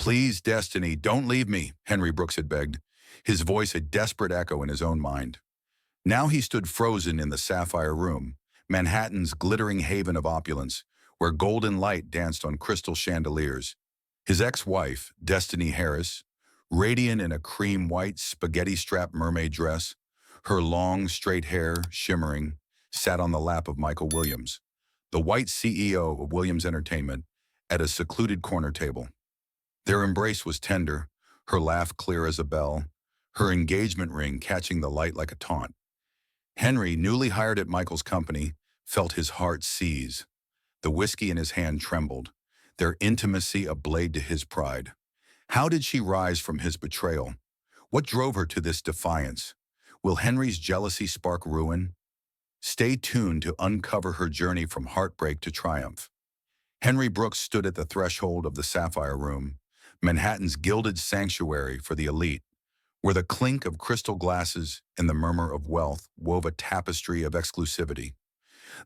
"Please, Destiny, don't leave me," Henry Brooks had begged, his voice a desperate echo in his own mind. Now he stood frozen in the Sapphire Room, Manhattan's glittering haven of opulence, where golden light danced on crystal chandeliers. His ex-wife, Destiny Harris, radiant in a cream-white spaghetti-strap mermaid dress, her long, straight hair shimmering, sat on the lap of Michael Williams, the white CEO of Williams Entertainment, at a secluded corner table. Their embrace was tender, her laugh clear as a bell, her engagement ring catching the light like a taunt. Henry, newly hired at Michael's company, felt his heart seize. The whiskey in his hand trembled, their intimacy a blade to his pride. How did she rise from his betrayal? What drove her to this defiance? Will Henry's jealousy spark ruin? Stay tuned to uncover her journey from heartbreak to triumph. Henry Brooks stood at the threshold of the Sapphire Room, Manhattan's gilded sanctuary for the elite, where the clink of crystal glasses and the murmur of wealth wove a tapestry of exclusivity.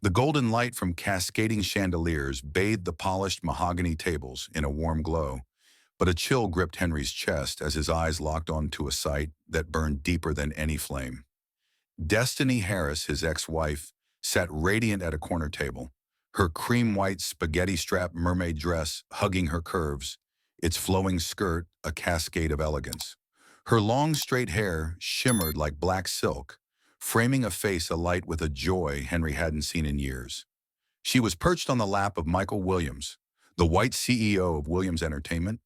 The golden light from cascading chandeliers bathed the polished mahogany tables in a warm glow, but a chill gripped Henry's chest as his eyes locked onto a sight that burned deeper than any flame. Destiny Harris, his ex-wife, sat radiant at a corner table, her cream-white spaghetti-strap mermaid dress hugging her curves, its flowing skirt a cascade of elegance. Her long, straight hair shimmered like black silk, framing a face alight with a joy Henry hadn't seen in years. She was perched on the lap of Michael Williams, the white CEO of Williams Entertainment,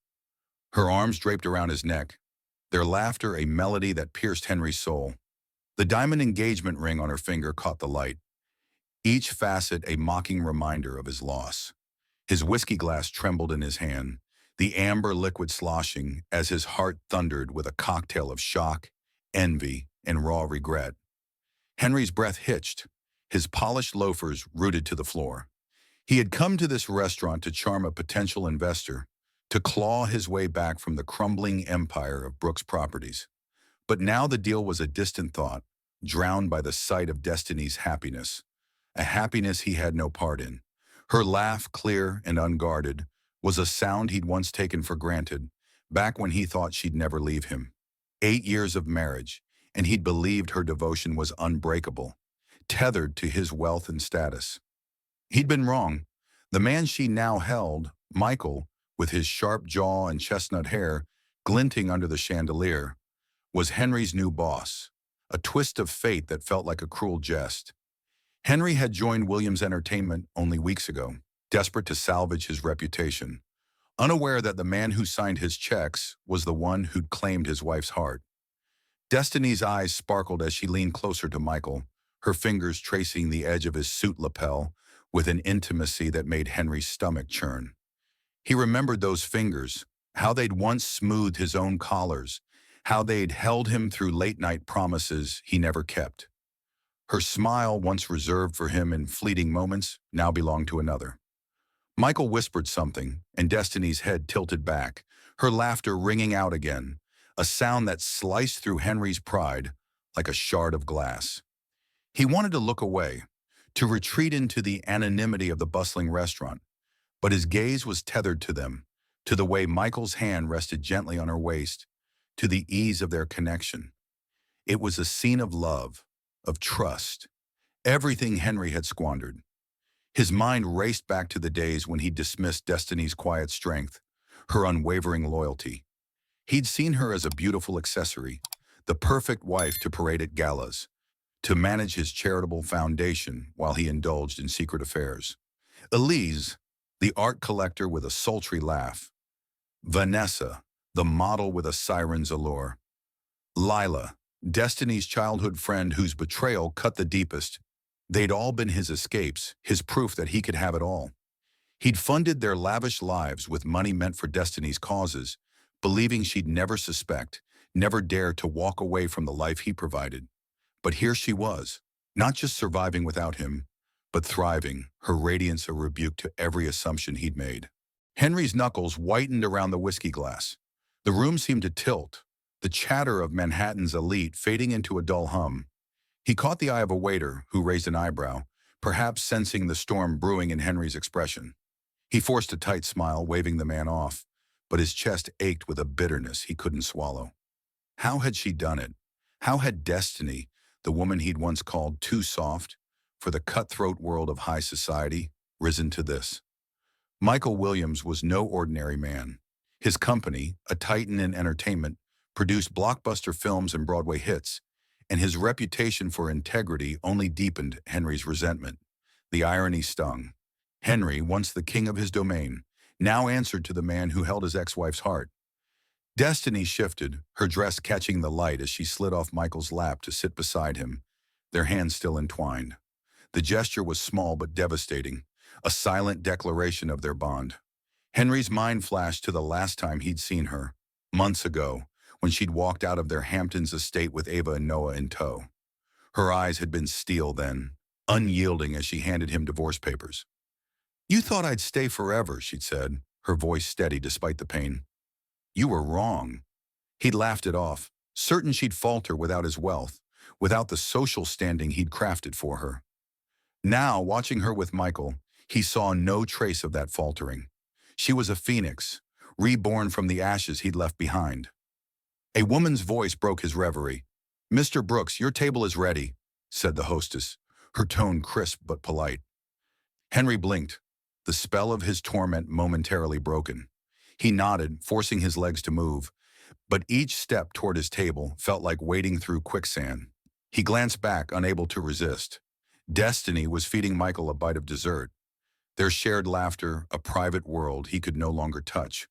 her arms draped around his neck, their laughter a melody that pierced Henry's soul. The diamond engagement ring on her finger caught the light, each facet a mocking reminder of his loss. His whiskey glass trembled in his hand, the amber liquid sloshing as his heart thundered with a cocktail of shock, envy, and raw regret. Henry's breath hitched, his polished loafers rooted to the floor. He had come to this restaurant to charm a potential investor, to claw his way back from the crumbling empire of Brooks Properties. But now the deal was a distant thought, drowned by the sight of Destiny's happiness, a happiness he had no part in. Her laugh, clear and unguarded, was a sound he'd once taken for granted, back when he thought she'd never leave him. 8 years of marriage, and he'd believed her devotion was unbreakable, tethered to his wealth and status. He'd been wrong. The man she now held, Michael, with his sharp jaw and chestnut hair glinting under the chandelier, was Henry's new boss, a twist of fate that felt like a cruel jest. Henry had joined Williams Entertainment only weeks ago, desperate to salvage his reputation, unaware that the man who signed his checks was the one who'd claimed his wife's heart. Destiny's eyes sparkled as she leaned closer to Michael, her fingers tracing the edge of his suit lapel with an intimacy that made Henry's stomach churn. He remembered those fingers, how they'd once smoothed his own collars, how they'd held him through late-night promises he never kept. Her smile, once reserved for him in fleeting moments, now belonged to another. Michael whispered something, and Destiny's head tilted back, her laughter ringing out again, a sound that sliced through Henry's pride like a shard of glass. He wanted to look away, to retreat into the anonymity of the bustling restaurant, but his gaze was tethered to them, to the way Michael's hand rested gently on her waist, to the ease of their connection. It was a scene of love, of trust, everything Henry had squandered. His mind raced back to the days when he dismissed Destiny's quiet strength, her unwavering loyalty. He'd seen her as a beautiful accessory, the perfect wife to parade at galas, to manage his charitable foundation while he indulged in secret affairs. Elise, the art collector with a sultry laugh. Vanessa, the model with a siren's allure. Lila, Destiny's childhood friend whose betrayal cut the deepest. They'd all been his escapes, his proof that he could have it all. He'd funded their lavish lives with money meant for Destiny's causes, believing she'd never suspect, never dare to walk away from the life he provided. But here she was, not just surviving without him, but thriving, her radiance a rebuke to every assumption he'd made. Henry's knuckles whitened around the whiskey glass. The room seemed to tilt, the chatter of Manhattan's elite fading into a dull hum. He caught the eye of a waiter who raised an eyebrow, perhaps sensing the storm brewing in Henry's expression. He forced a tight smile, waving the man off, but his chest ached with a bitterness he couldn't swallow. How had she done it? How had Destiny, the woman he'd once called too soft for the cutthroat world of high society, risen to this? Michael Williams was no ordinary man. His company, a titan in entertainment, produced blockbuster films and Broadway hits, and his reputation for integrity only deepened Henry's resentment. The irony stung. Henry, once the king of his domain, now answered to the man who held his ex-wife's heart. Destiny shifted, her dress catching the light as she slid off Michael's lap to sit beside him, their hands still entwined. The gesture was small but devastating, a silent declaration of their bond. Henry's mind flashed to the last time he'd seen her, months ago, when she'd walked out of their Hamptons estate with Ava and Noah in tow. Her eyes had been steel then, unyielding as she handed him divorce papers. "You thought I'd stay forever," she'd said, her voice steady despite the pain. "You were wrong." He'd laughed it off, certain she'd falter without his wealth, without the social standing he'd crafted for her. Now, watching her with Michael, he saw no trace of that faltering. She was a phoenix, reborn from the ashes he'd left behind. A woman's voice broke his reverie. "Mr. Brooks, your table is ready," said the hostess, her tone crisp but polite. Henry blinked, the spell of his torment momentarily broken. He nodded, forcing his legs to move, but each step toward his table felt like wading through quicksand. He glanced back, unable to resist. Destiny was feeding Michael a bite of dessert. Their shared laughter, a private world he could no longer touch.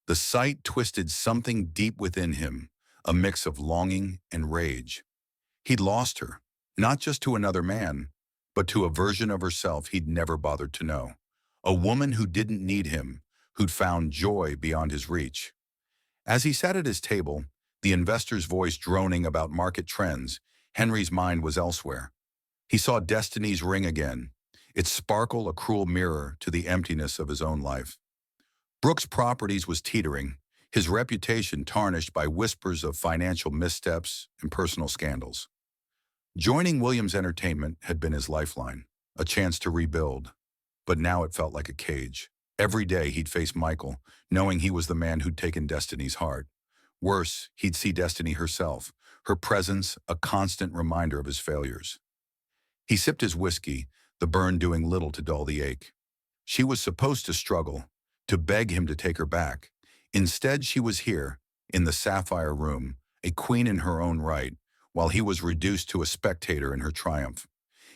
The sight twisted something deep within him, a mix of longing and rage. He'd lost her, not just to another man, but to a version of herself he'd never bothered to know. A woman who didn't need him, who'd found joy beyond his reach. As he sat at his table, the investor's voice droning about market trends, Henry's mind was elsewhere. He saw Destiny's ring again, its sparkle a cruel mirror to the emptiness of his own life. Brooks Properties was teetering, his reputation tarnished by whispers of financial missteps and personal scandals. Joining Williams Entertainment had been his lifeline, a chance to rebuild, but now it felt like a cage. Every day he'd face Michael, knowing he was the man who'd taken Destiny's heart. Worse, he'd see Destiny herself, her presence a constant reminder of his failures. He sipped his whiskey, the burn doing little to dull the ache. She was supposed to struggle, to beg him to take her back. Instead, she was here, in the sapphire room, a queen in her own right, while he was reduced to a spectator in her triumph.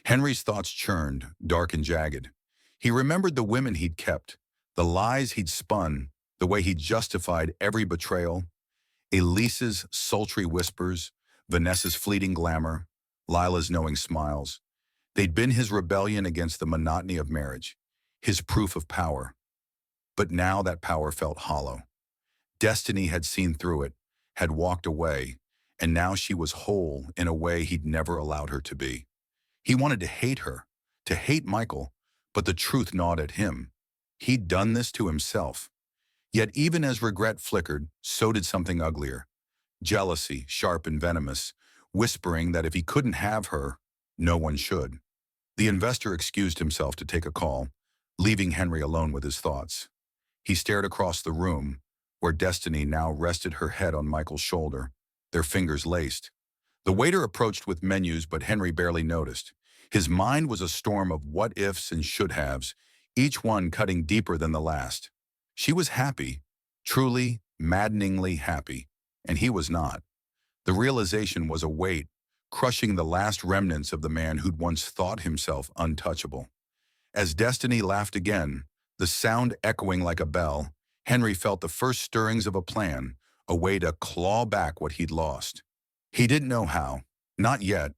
Henry's thoughts churned, dark and jagged. He remembered the women he'd kept, the lies he'd spun, the way he'd justified every betrayal. Elise's sultry whispers, Vanessa's fleeting glamour, Lila's knowing smiles. They'd been his rebellion against the monotony of marriage, his proof of power. But now that power felt hollow. Destiny had seen through it, had walked away, and now she was whole in a way he'd never allowed her to be. He wanted to hate her, to hate Michael, but the truth gnawed at him. He'd done this to himself. Yet even as regret flickered, so did something uglier. Jealousy, sharp and venomous, whispering that if he couldn't have her, no one should. The investor excused himself to take a call, leaving Henry alone with his thoughts. He stared across the room, where Destiny now rested her head on Michael's shoulder, their fingers laced. The waiter approached with menus, but Henry barely noticed. His mind was a storm of what-ifs and should-haves, each one cutting deeper than the last. She was happy, truly, maddeningly happy, and he was not. The realization was a weight, crushing the last remnants of the man who'd once thought himself untouchable. As Destiny laughed again, the sound echoing like a bell, Henry felt the first stirrings of a plan, a way to claw back what he'd lost. He didn't know how, not yet,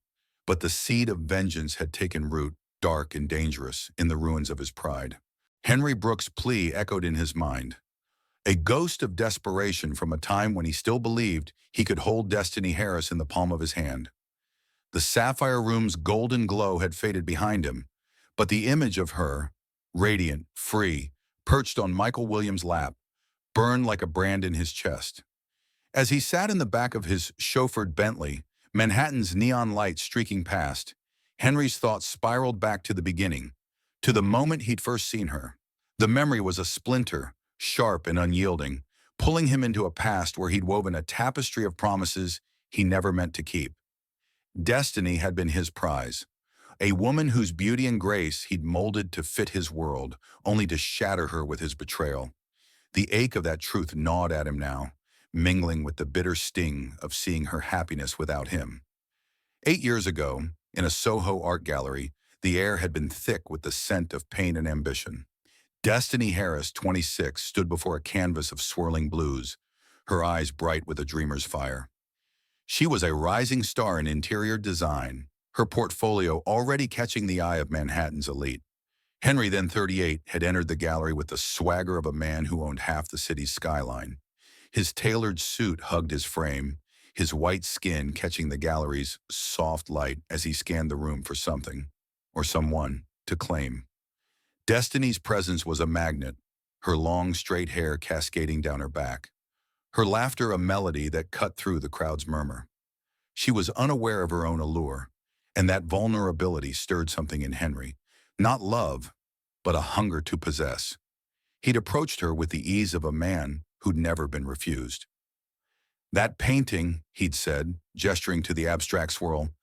but the seed of vengeance had taken root, dark and dangerous, in the ruins of his pride. Henry Brooks' plea echoed in his mind. A ghost of desperation from a time when he still believed he could hold Destiny Harris in the palm of his hand. The sapphire room's golden glow had faded behind him, but the image of her, radiant, free, perched on Michael Williams' lap, burned like a brand in his chest. As he sat in the back of his chauffeured Bentley, Manhattan's neon lights streaking past, Henry's thoughts spiraled back to the beginning, to the moment he'd first seen her. The memory was a splinter, sharp and unyielding, pulling him into a past where he'd woven a tapestry of promises he never meant to keep. Destiny had been his prize, a woman whose beauty and grace he'd molded to fit his world, only to shatter her with his betrayal. The ache of that truth gnawed at him now, mingling with the bitter sting of seeing her happiness without him. 8 years ago, in a Soho art gallery, the air had been thick with the scent of pain and ambition. Destiny Harris, 26, stood before a canvas of swirling blues, her eyes bright with a dreamer's fire. She was a rising star in interior design, her portfolio already catching the eye of Manhattan's elite. Henry, then 38, had entered the gallery with the swagger of a man who owned half the city's skyline. His tailored suit hugged his frame, his white skin catching the gallery's soft light as he scanned the room for something, or someone, to claim. Destiny's presence was a magnet, her long, straight hair cascading down her back, her laughter a melody that cut through the crowd's murmur. She was unaware of her own allure, and that vulnerability stirred something in Henry. Not love, but a hunger to possess. He'd approached her with the ease of a man who'd never been refused. "That painting," he'd said, gesturing to the abstract swirl,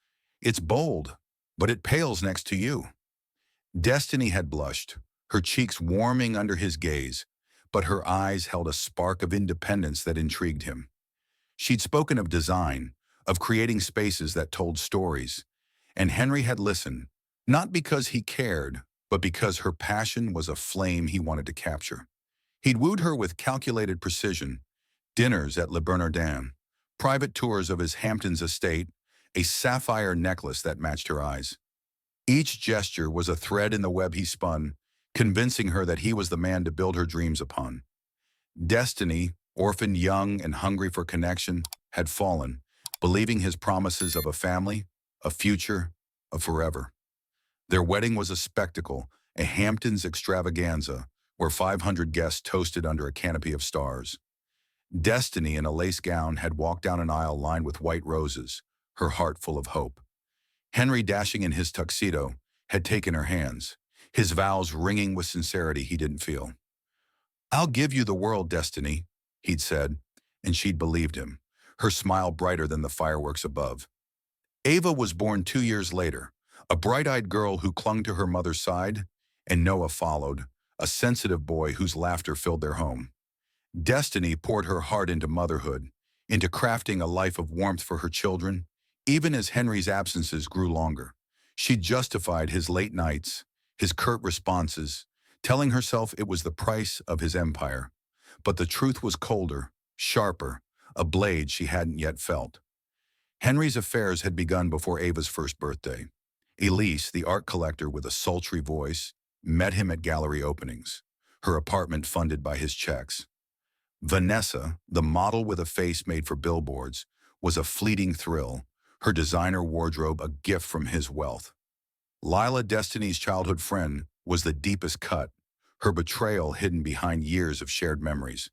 "it's bold, but it pales next to you." Destiny had blushed, her cheeks warming under his gaze, but her eyes held a spark of independence that intrigued him. She'd spoken of design, of creating spaces that told stories, and Henry had listened, not because he cared, but because her passion was a flame he wanted to capture. He'd wooed her with calculated precision, dinners at Le Bernardin, private tours of his Hamptons estate, a sapphire necklace that matched her eyes. Each gesture was a thread in the web he spun, convincing her that he was the man to build her dreams upon. Destiny, orphaned young and hungry for connection, had fallen, believing his promises of a family, a future, a forever. Their wedding was a spectacle, a Hamptons extravaganza, where 500 guests toasted under a canopy of stars. Destiny, in a lace gown, had walked down an aisle lined with white roses, her heart full of hope. Henry, dashing in his tuxedo, had taken her hands, his vows ringing with sincerity he didn't feel. "I'll give you the world, Destiny," he'd said, and she'd believed him, her smile brighter than the fireworks above. Ava was born 2 years later, a bright-eyed girl who clung to her mother's side, and Noah followed, a sensitive boy whose laughter filled their home. Destiny poured her heart into motherhood, into crafting a life of warmth for her children, even as Henry's absences grew longer. She justified his late nights, his curt responses, telling herself it was the price of his empire. But the truth was colder, sharper, a blade she hadn't yet felt. Henry's affairs had begun before Ava's first birthday. Elise, the art collector with a sultry voice, met him at gallery openings, her apartment funded by his checks. Vanessa, the model with a face made for billboards, was a fleeting thrill, her designer wardrobe a gift from his wealth. Lila, Destiny's childhood friend, was the deepest cut, her betrayal hidden behind years of shared memories.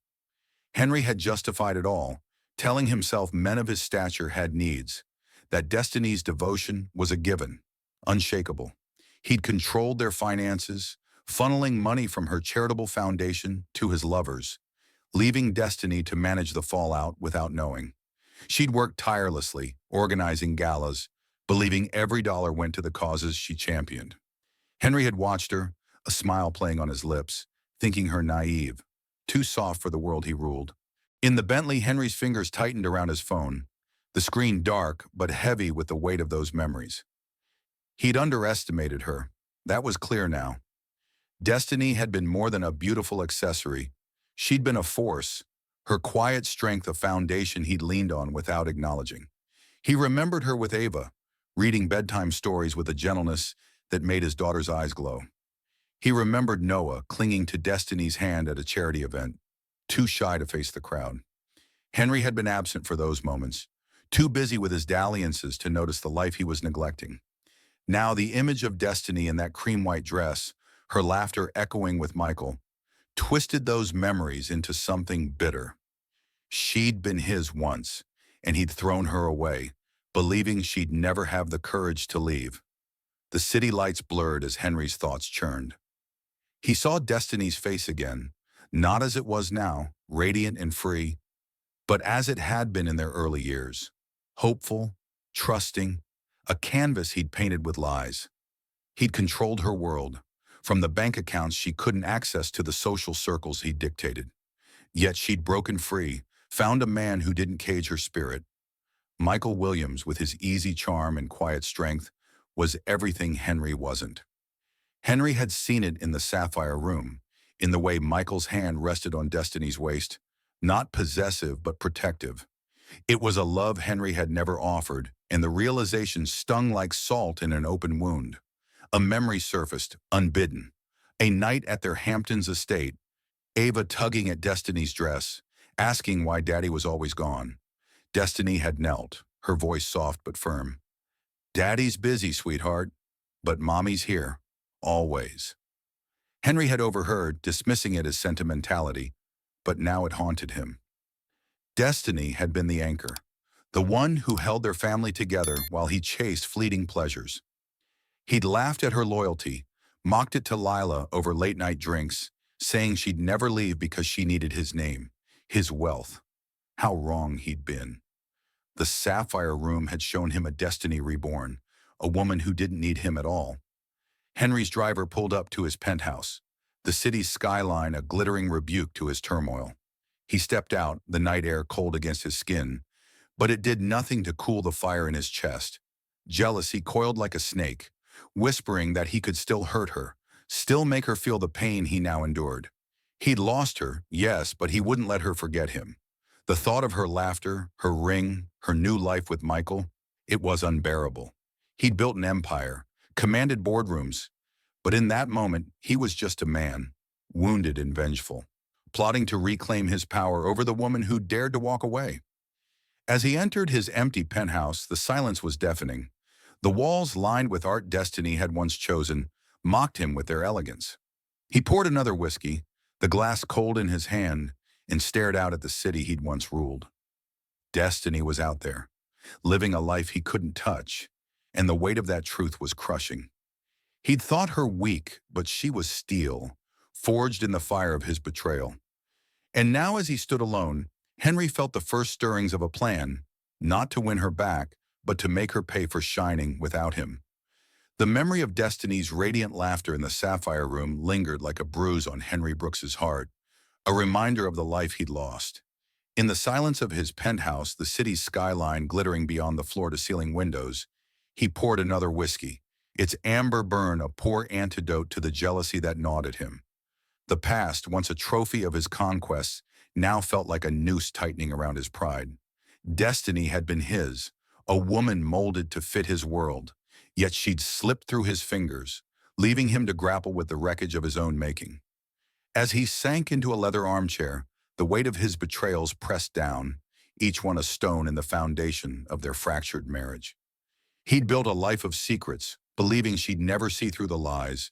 Henry had justified it all, telling himself men of his stature had needs, that Destiny's devotion was a given, unshakable. He'd controlled their finances, funneling money from her charitable foundation to his lovers, leaving Destiny to manage the fallout without knowing. She'd worked tirelessly, organizing galas, believing every dollar went to the causes she championed. Henry had watched her, a smile playing on his lips, thinking her naive, too soft for the world he ruled. In the Bentley, Henry's fingers tightened around his phone, the screen dark but heavy with the weight of those memories. He'd underestimated her. That was clear now. Destiny had been more than a beautiful accessory. She'd been a force, her quiet strength a foundation he'd leaned on without acknowledging. He remembered her with Ava, reading bedtime stories with a gentleness that made his daughter's eyes glow. He remembered Noah clinging to Destiny's hand at a charity event, too shy to face the crowd. Henry had been absent for those moments, too busy with his dalliances to notice the life he was neglecting. Now the image of Destiny in that cream-white dress, her laughter echoing with Michael, twisted those memories into something bitter. She'd been his once, and he'd thrown her away, believing she'd never have the courage to leave. The city lights blurred as Henry's thoughts churned. He saw Destiny's face again, not as it was now, radiant and free, but as it had been in their early years. Hopeful, trusting, a canvas he'd painted with lies. He'd controlled her world, from the bank accounts she couldn't access to the social circles he dictated. Yet she'd broken free, found a man who didn't cage her spirit. Michael Williams, with his easy charm and quiet strength, was everything Henry wasn't. Henry had seen it in the sapphire room, in the way Michael's hand rested on Destiny's waist, not possessive but protective. It was a love Henry had never offered, and the realization stung like salt in an open wound. A memory surfaced, unbidden. A night at their Hamptons estate, Ava tugging at Destiny's dress, asking why Daddy was always gone. Destiny had knelt, her voice soft but firm. "Daddy's busy, sweetheart, but Mommy's here, always." Henry had overheard, dismissing it as sentimentality, but now it haunted him. Destiny had been the anchor, the one who held their family together while he chased fleeting pleasures. He'd laughed at her loyalty, mocked it to Lila over late-night drinks, saying she'd never leave because she needed his name, his wealth. How wrong he'd been. The sapphire room had shown him a Destiny reborn, a woman who didn't need him at all. Henry's driver pulled up to his penthouse, the city's skyline a glittering rebuke to his turmoil. He stepped out, the night air cold against his skin, but it did nothing to cool the fire in his chest. Jealousy coiled like a snake, whispering that he could still hurt her, still make her feel the pain he now endured. He'd lost her, yes, but he wouldn't let her forget him. The thought of her laughter, her ring, her new life with Michael, it was unbearable. He'd built an empire, commanded boardrooms, but in that moment, he was just a man, wounded and vengeful, plotting to reclaim his power over the woman who dared to walk away. As he entered his empty penthouse, the silence was deafening. The walls, lined with art Destiny had once chosen, mocked him with their elegance. He poured another whiskey, the glass cold in his hand, and stared out at the city he'd once ruled. Destiny was out there, living a life he couldn't touch, and the weight of that truth was crushing. He'd thought her weak, but she was steel, forged in the fire of his betrayal. And now as he stood alone, Henry felt the first stirrings of a plan, not to win her back, but to make her pay for shining without him. The memory of Destiny's radiant laughter in the sapphire room lingered like a bruise on Henry Brooks's heart, a reminder of the life he'd lost. In the silence of his penthouse, the city's skyline glittering beyond the floor-to-ceiling windows, he poured another whiskey, its amber burn a poor antidote to the jealousy that gnawed at him. The past, once a trophy of his conquests, now felt like a noose tightening around his pride. Destiny had been his, a woman molded to fit his world, yet she'd slipped through his fingers, leaving him to grapple with the wreckage of his own making. As he sank into a leather armchair, the weight of his betrayals pressed down, each one a stone in the foundation of their fractured marriage. He'd built a life of secrets, believing she'd never see through the lies,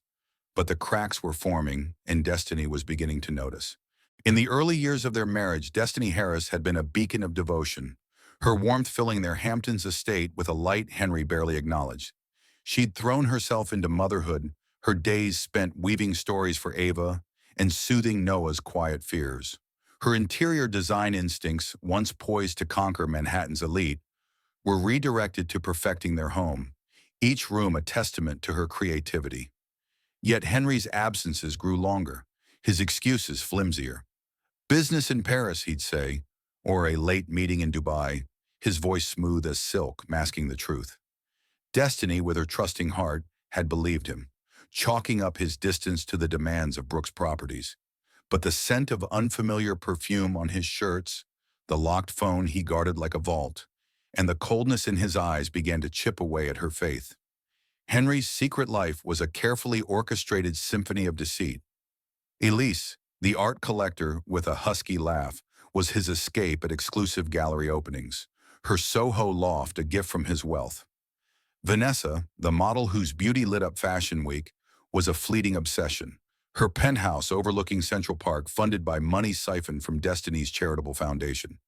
but the cracks were forming and Destiny was beginning to notice. In the early years of their marriage, Destiny Harris had been a beacon of devotion, her warmth filling their Hamptons estate with a light Henry barely acknowledged. She'd thrown herself into motherhood, her days spent weaving stories for Ava and soothing Noah's quiet fears. Her interior design instincts, once poised to conquer Manhattan's elite, were redirected to perfecting their home, each room a testament to her creativity. Yet Henry's absences grew longer, his excuses flimsier. Business in Paris, he'd say, or a late meeting in Dubai, his voice smooth as silk, masking the truth. Destiny, with her trusting heart, had believed him, chalking up his distance to the demands of Brooks Properties. But the scent of unfamiliar perfume on his shirts, the locked phone he guarded like a vault, and the coldness in his eyes began to chip away at her faith. Henry's secret life was a carefully orchestrated symphony of deceit. Elise, the art collector with a husky laugh, was his escape at exclusive gallery openings, her Soho loft a gift from his wealth. Vanessa, the model whose beauty lit up Fashion Week, was a fleeting obsession, her penthouse overlooking Central Park funded by money siphoned from Destiny's charitable foundation.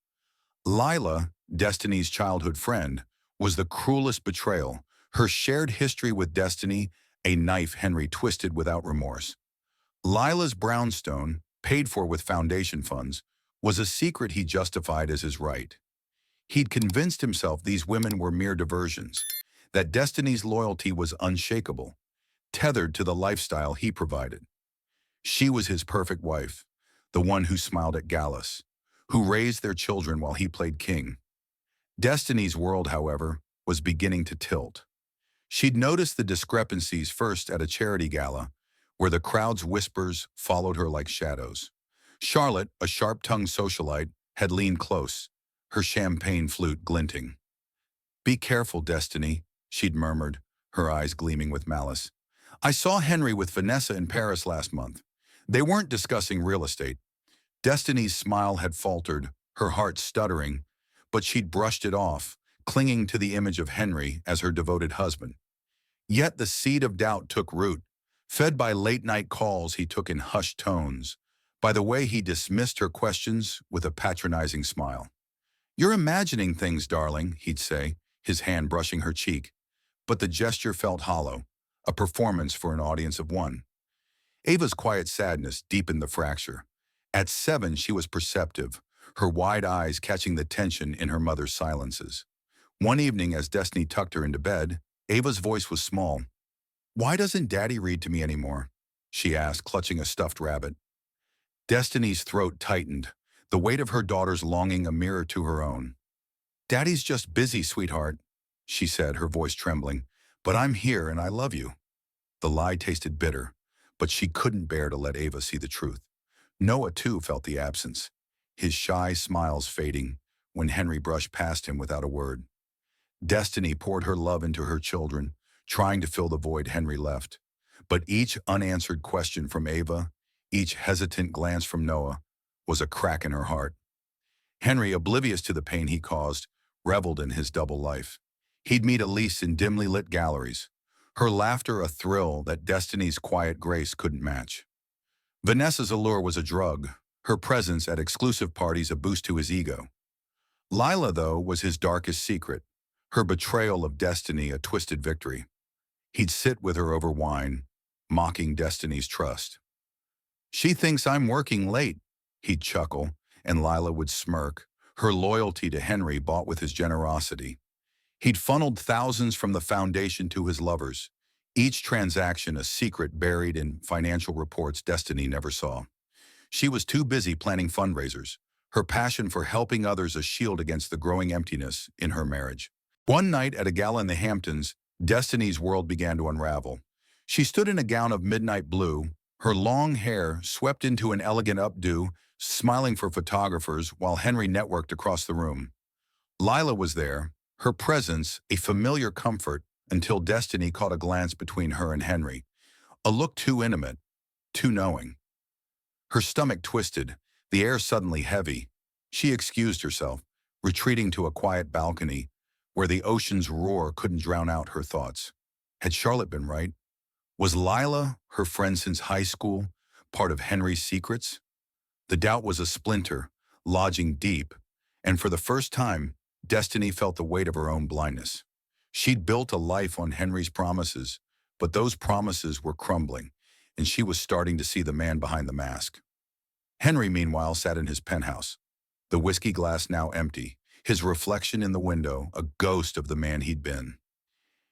Lila, Destiny's childhood friend, was the cruelest betrayal, her shared history with Destiny, a knife Henry twisted without remorse. Lila's brownstone, paid for with foundation funds, was a secret he justified as his right. He'd convinced himself these women were mere diversions, that Destiny's loyalty was unshakable, tethered to the lifestyle he provided. She was his perfect wife, the one who smiled at galas, who raised their children while he played king. Destiny's world, however, was beginning to tilt. She'd noticed the discrepancies first at a charity gala, where the crowd's whispers followed her like shadows. Charlotte, a sharp-tongued socialite, had leaned close, her champagne flute glinting. "Be careful, Destiny," she'd murmured, her eyes gleaming with malice. "I saw Henry with Vanessa in Paris last month. They weren't discussing real estate." Destiny's smile had faltered, her heart stuttering, but she'd brushed it off, clinging to the image of Henry as her devoted husband. Yet the seed of doubt took root, fed by late-night calls he took in hushed tones, by the way he dismissed her questions with a patronizing smile. "You're imagining things, darling," he'd say, his hand brushing her cheek. But the gesture felt hollow, a performance for an audience of one. Ava's quiet sadness deepened the fracture. At 7, she was perceptive, her wide eyes catching the tension in her mother's silences. One evening, as Destiny tucked her into bed, Ava's voice was small. "Why doesn't Daddy read to me anymore?" she asked, clutching a stuffed rabbit. Destiny's throat tightened, the weight of her daughter's longing a mirror to her own. "Daddy's just busy, sweetheart," she said, her voice trembling. "But I'm here and I love you." The lie tasted bitter, but she couldn't bear to let Ava see the truth. Noah, too, felt the absence, his shy smiles fading when Henry brushed past him without a word. Destiny poured her love into her children, trying to fill the void Henry left. But each unanswered question from Ava, each hesitant glance from Noah, was a crack in her heart. Henry, oblivious to the pain he caused, reveled in his double life. He'd meet Elise in dimly lit galleries, her laughter a thrill that Destiny's quiet grace couldn't match. Vanessa's allure was a drug, her presence at exclusive parties a boost to his ego. Lila, though, was his darkest secret, her betrayal of Destiny a twisted victory. He'd sit with her over wine, mocking Destiny's trust. "She thinks I'm working late," he'd chuckle, and Lila would smirk, her loyalty to Henry bought with his generosity. He'd funneled thousands from the foundation to his lovers, each transaction a secret buried in financial reports Destiny never saw. She was too busy planning fundraisers, her passion for helping others a shield against the growing emptiness in her marriage. One night at a gala in the Hamptons, Destiny's world began to unravel. She stood in a gown of midnight blue, her long hair swept into an elegant updo, smiling for photographers while Henry networked across the room. Lila was there, her presence a familiar comfort until Destiny caught a glance between her and Henry, a look too intimate, too knowing. Her stomach twisted, the air suddenly heavy. She excused herself, retreating to a quiet balcony where the ocean's roar couldn't drown out her thoughts. Had Charlotte been right? Was Lila, her friend since high school, part of Henry's secrets? The doubt was a splinter, lodging deep, and for the first time, Destiny felt the weight of her own blindness. She'd built a life on Henry's promises, but those promises were crumbling, and she was starting to see the man behind the mask. Henry, meanwhile, sat in his penthouse, the whiskey glass now empty, his reflection in the window a ghost of the man he'd been.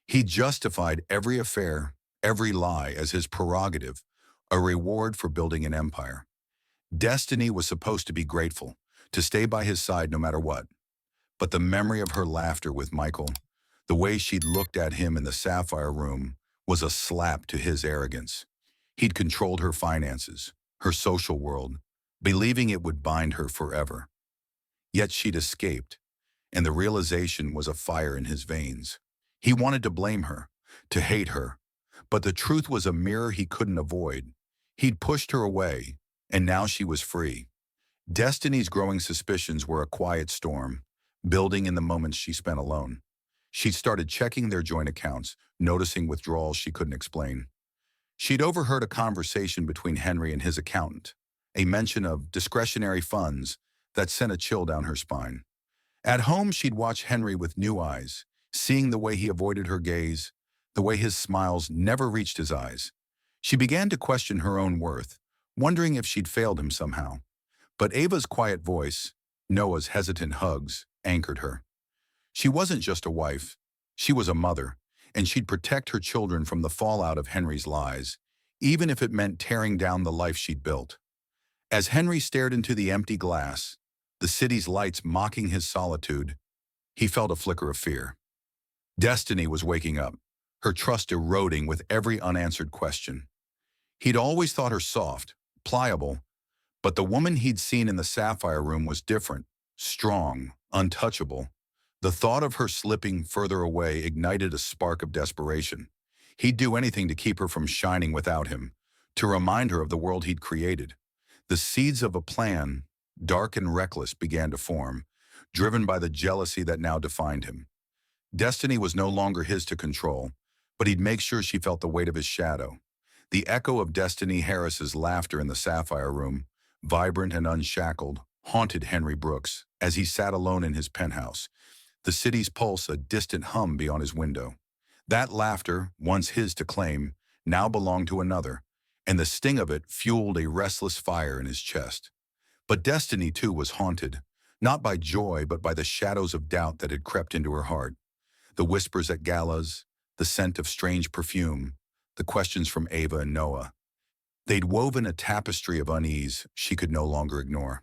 He justified every affair, every lie as his prerogative, a reward for building an empire. Destiny was supposed to be grateful, to stay by his side no matter what. But the memory of her laughter with Michael, the way she'd looked at him in the Sapphire Room, was a slap to his arrogance. He'd controlled her finances, her social world, believing it would bind her forever. Yet she'd escaped, and the realization was a fire in his veins. He wanted to blame her, to hate her, but the truth was a mirror he couldn't avoid. He'd pushed her away, and now she was free. Destiny's growing suspicions were a quiet storm, building in the moments she spent alone. She'd started checking their joint accounts, noticing withdrawals she couldn't explain. She'd overheard a conversation between Henry and his accountant, a mention of discretionary funds that sent a chill down her spine. At home, she'd watch Henry with new eyes, seeing the way he avoided her gaze, the way his smiles never reached his eyes. She began to question her own worth, wondering if she'd failed him somehow. But Ava's quiet voice, Noah's hesitant hugs, anchored her. She wasn't just a wife. She was a mother, and she'd protect her children from the fallout of Henry's lies, even if it meant tearing down the life she'd built. As Henry stared into the empty glass, the city's lights mocking his solitude, he felt a flicker of fear. Destiny was waking up, her trust eroding with every unanswered question. He'd always thought her soft, pliable, but the woman he'd seen in the sapphire room was different, strong, untouchable. The thought of her slipping further away ignited a spark of desperation. He'd do anything to keep her from shining without him, to remind her of the world he'd created. The seeds of a plan, dark and reckless, began to form, driven by the jealousy that now defined him. Destiny was no longer his to control, but he'd make sure she felt the weight of his shadow. The echo of Destiny Harris's laughter in the sapphire room, vibrant and unshackled, haunted Henry Brooks as he sat alone in his penthouse, the city's pulse a distant hum beyond his window. That laughter, once his to claim, now belonged to another, and the sting of it fueled a restless fire in his chest. But Destiny, too, was haunted, not by joy but by the shadows of doubt that had crept into her heart. The whispers at galas, the scent of strange perfume, the questions from Ava and Noah. They'd woven a tapestry of unease she could no longer ignore.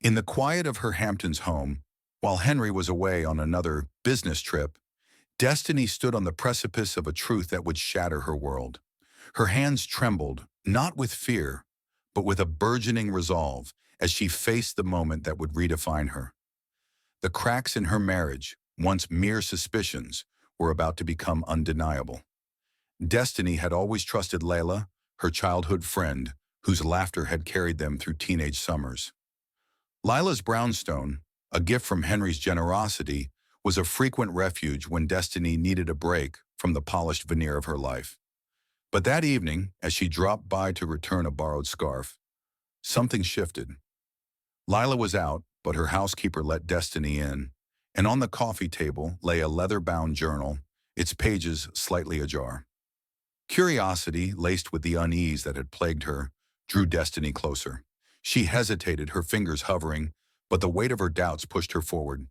In the quiet of her Hamptons home, while Henry was away on another business trip, Destiny stood on the precipice of a truth that would shatter her world. Her hands trembled, not with fear, but with a burgeoning resolve as she faced the moment that would redefine her. The cracks in her marriage, once mere suspicions, were about to become undeniable. Destiny had always trusted Layla, her childhood friend, whose laughter had carried them through teenage summers. Lila's brownstone, a gift from Henry's generosity, was a frequent refuge when Destiny needed a break from the polished veneer of her life. But that evening, as she dropped by to return a borrowed scarf, something shifted. Lila was out, but her housekeeper let Destiny in, and on the coffee table lay a leather-bound journal, its pages slightly ajar. Curiosity, laced with the unease that had plagued her, drew Destiny closer. She hesitated, her fingers hovering, but the weight of her doubts pushed her forward.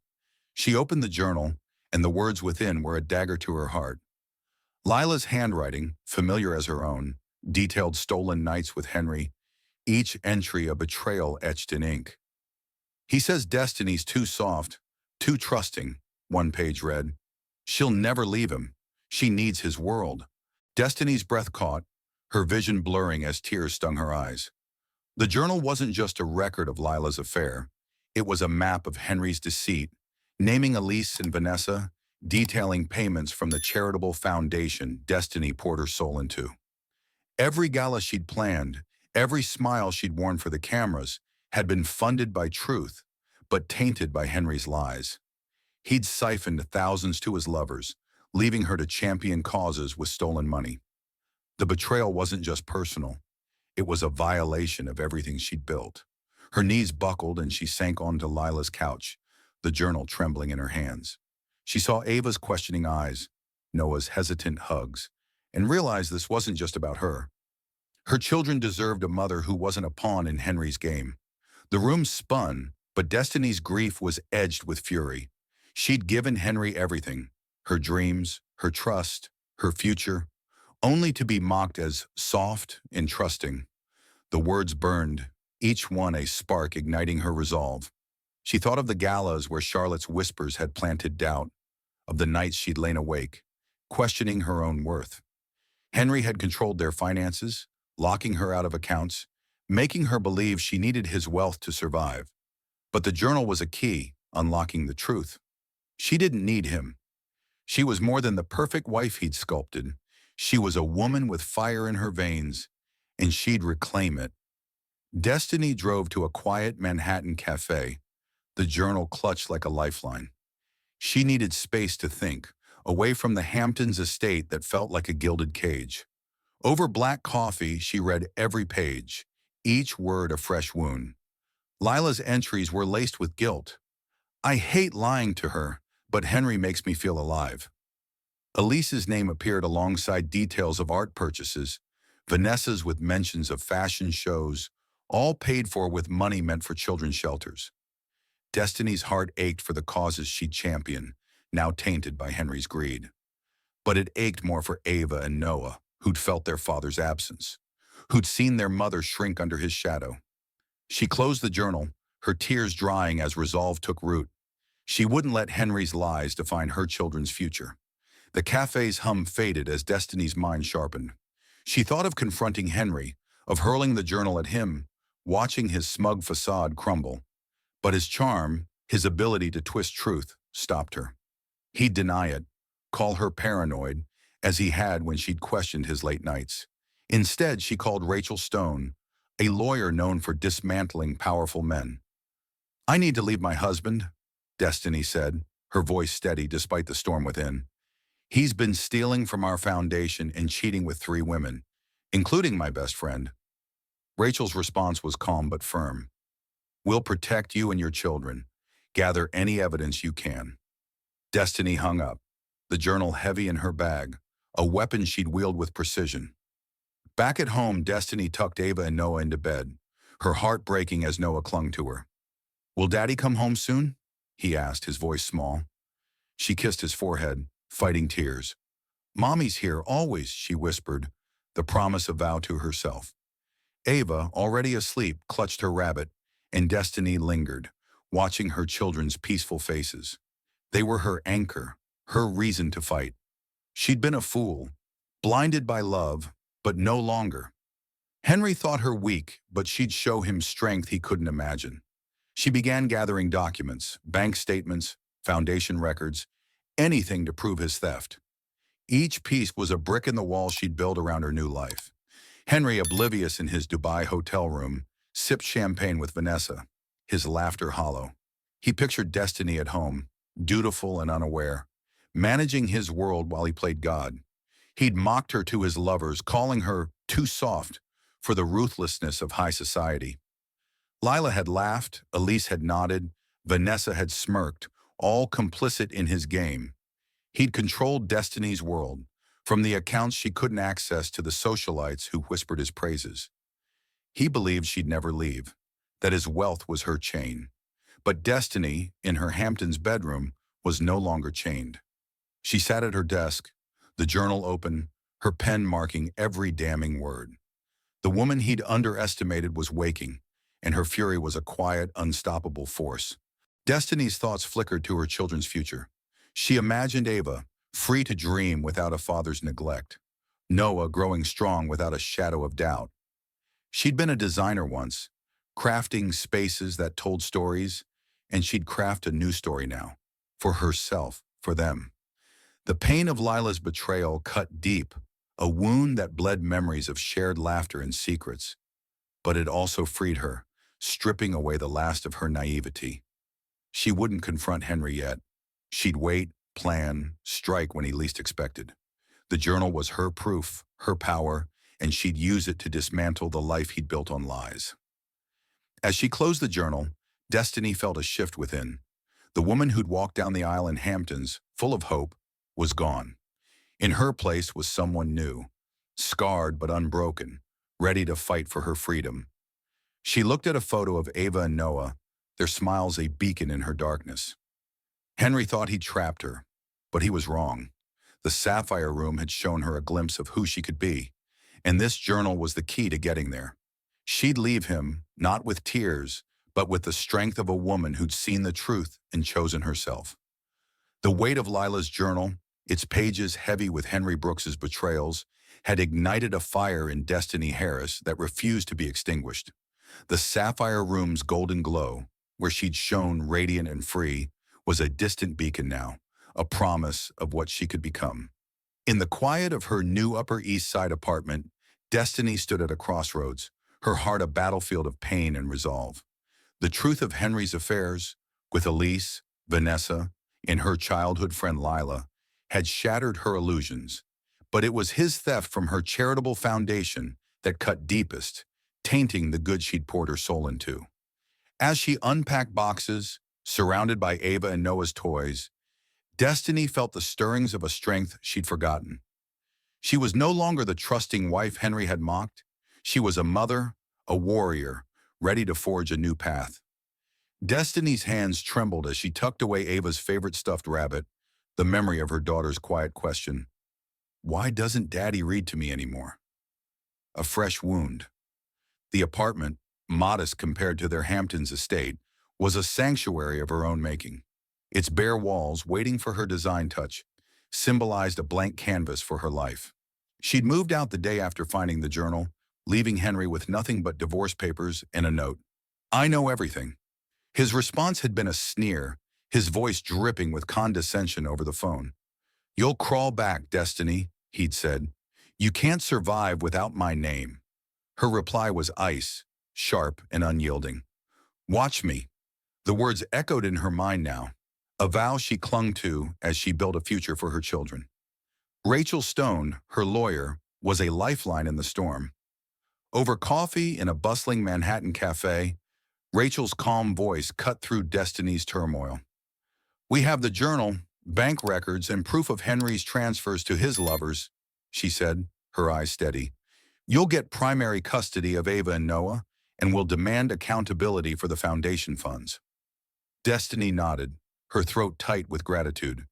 She opened the journal, and the words within were a dagger to her heart. Lila's handwriting, familiar as her own, detailed stolen nights with Henry, each entry a betrayal etched in ink. He says Destiny's too soft, too trusting, one page read. She'll never leave him. She needs his world. Destiny's breath caught, her vision blurring as tears stung her eyes. The journal wasn't just a record of Lila's affair. It was a map of Henry's deceit, naming Elise and Vanessa, detailing payments from the charitable foundation Destiny poured her soul into. Every gala she'd planned, every smile she'd worn for the cameras, had been funded by truth, but tainted by Henry's lies. He'd siphoned thousands to his lovers, leaving her to champion causes with stolen money. The betrayal wasn't just personal. It was a violation of everything she'd built. Her knees buckled and she sank onto Lila's couch, the journal trembling in her hands. She saw Ava's questioning eyes, Noah's hesitant hugs, and realized this wasn't just about her. Her children deserved a mother who wasn't a pawn in Henry's game. The room spun, but Destiny's grief was edged with fury. She'd given Henry everything, her dreams, her trust, her future, only to be mocked as soft and trusting. The words burned, each one a spark igniting her resolve. She thought of the galas where Charlotte's whispers had planted doubt, of the nights she'd lain awake, questioning her own worth. Henry had controlled their finances, locking her out of accounts, making her believe she needed his wealth to survive. But the journal was a key, unlocking the truth. She didn't need him. She was more than the perfect wife he'd sculpted. She was a woman with fire in her veins, and she'd reclaim it. Destiny drove to a quiet Manhattan cafe, the journal clutched like a lifeline. She needed space to think, away from the Hamptons estate that felt like a gilded cage. Over black coffee, she read every page, each word a fresh wound. Lila's entries were laced with guilt. I hate lying to her, but Henry makes me feel alive. Elise's name appeared alongside details of art purchases, Vanessa's with mentions of fashion shows, all paid for with money meant for children's shelters. Destiny's heart ached for the causes she'd championed, now tainted by Henry's greed. But it ached more for Ava and Noah, who'd felt their father's absence, who'd seen their mother shrink under his shadow. She closed the journal, her tears drying as resolve took root. She wouldn't let Henry's lies define her children's future. The cafe's hum faded as Destiny's mind sharpened. She thought of confronting Henry, of hurling the journal at him, watching his smug facade crumble. But his charm, his ability to twist truth, stopped her. He'd deny it, call her paranoid, as he had when she'd questioned his late nights. Instead, she called Rachel Stone, a lawyer known for dismantling powerful men. "I need to leave my husband," Destiny said, her voice steady despite the storm within. "He's been stealing from our foundation and cheating with 3 women, including my best friend." Rachel's response was calm but firm. "We'll protect you and your children. Gather any evidence you can." Destiny hung up, the journal heavy in her bag, a weapon she'd wield with precision. Back at home, Destiny tucked Ava and Noah into bed, her heart breaking as Noah clung to her. "Will Daddy come home soon?" he asked, his voice small. She kissed his forehead, fighting tears. "Mommy's here, always," she whispered, the promise a vow to herself. Ava, already asleep, clutched her rabbit, and Destiny lingered, watching her children's peaceful faces. They were her anchor, her reason to fight. She'd been a fool, blinded by love, but no longer. Henry thought her weak, but she'd show him strength he couldn't imagine. She began gathering documents, bank statements, foundation records, anything to prove his theft. Each piece was a brick in the wall she'd built around her new life. Henry, oblivious in his Dubai hotel room, sipped champagne with Vanessa, his laughter hollow. He pictured Destiny at home, dutiful and unaware, managing his world while he played God. He'd mocked her to his lovers, calling her too soft for the ruthlessness of high society. Lila had laughed, Elise had nodded, Vanessa had smirked, all complicit in his game. He'd controlled Destiny's world, from the accounts she couldn't access to the socialites who whispered his praises. He believed she'd never leave, that his wealth was her chain. But Destiny, in her Hamptons bedroom, was no longer chained. She sat at her desk, the journal open, her pen marking every damning word. The woman he'd underestimated was waking, and her fury was a quiet, unstoppable force. Destiny's thoughts flickered to her children's future. She imagined Ava, free to dream without a father's neglect. Noah growing strong without a shadow of doubt. She'd been a designer once, crafting spaces that told stories, and she'd craft a new story now, for herself, for them. The pain of Lila's betrayal cut deep, a wound that bled memories of shared laughter and secrets. But it also freed her, stripping away the last of her naivety. She wouldn't confront Henry yet. She'd wait, plan, strike when he least expected. The journal was her proof, her power, and she'd use it to dismantle the life he'd built on lies. As she closed the journal, Destiny felt a shift within. The woman who'd walked down the aisle in Hamptons, full of hope, was gone. In her place was someone new, scarred but unbroken, ready to fight for her freedom. She looked at a photo of Ava and Noah, their smiles a beacon in her darkness. Henry thought he'd trapped her, but he was wrong. The sapphire room had shown her a glimpse of who she could be, and this journal was the key to getting there. She'd leave him, not with tears, but with the strength of a woman who'd seen the truth and chosen herself. The weight of Lila's journal, its pages heavy with Henry Brooks's betrayals, had ignited a fire in Destiny Harris that refused to be extinguished. The sapphire room's golden glow, where she'd shone radiant and free, was a distant beacon now, a promise of what she could become. In the quiet of her new Upper East Side apartment, Destiny stood at a crossroads, her heart a battlefield of pain and resolve. The truth of Henry's affairs, with Elise, Vanessa, and her childhood friend Lila, had shattered her illusions, but it was his theft from her charitable foundation that cut deepest, tainting the good she'd poured her soul into. As she unpacked boxes, surrounded by Ava and Noah's toys, Destiny felt the stirrings of a strength she'd forgotten. She was no longer the trusting wife Henry had mocked. She was a mother, a warrior, ready to forge a new path. Destiny's hands trembled as she tucked away Ava's favorite stuffed rabbit, the memory of her daughter's quiet question, "Why doesn't Daddy read to me anymore?" A fresh wound. The apartment, modest compared to their Hamptons estate, was a sanctuary of her own making. Its bare walls, waiting for her design touch, symbolized a blank canvas for her life. She'd moved out the day after finding the journal, leaving Henry with nothing but divorce papers and a note. "I know everything." His response had been a sneer, his voice dripping with condescension over the phone. "You'll crawl back, Destiny," he'd said. "You can't survive without my name." Her reply was ice, sharp and unyielding. "Watch me." The words echoed in her mind now, a vow she clung to as she built a future for her children. Rachel Stone, her lawyer, was a lifeline in the storm. Over coffee in a bustling Manhattan cafe, Rachel's calm voice cut through Destiny's turmoil. "We have the journal, bank records, and proof of Henry's transfers to his lovers," she said, her eyes steady. "You'll get primary custody of Ava and Noah, and will demand accountability for the foundation funds." Destiny nodded, her throat tight with gratitude.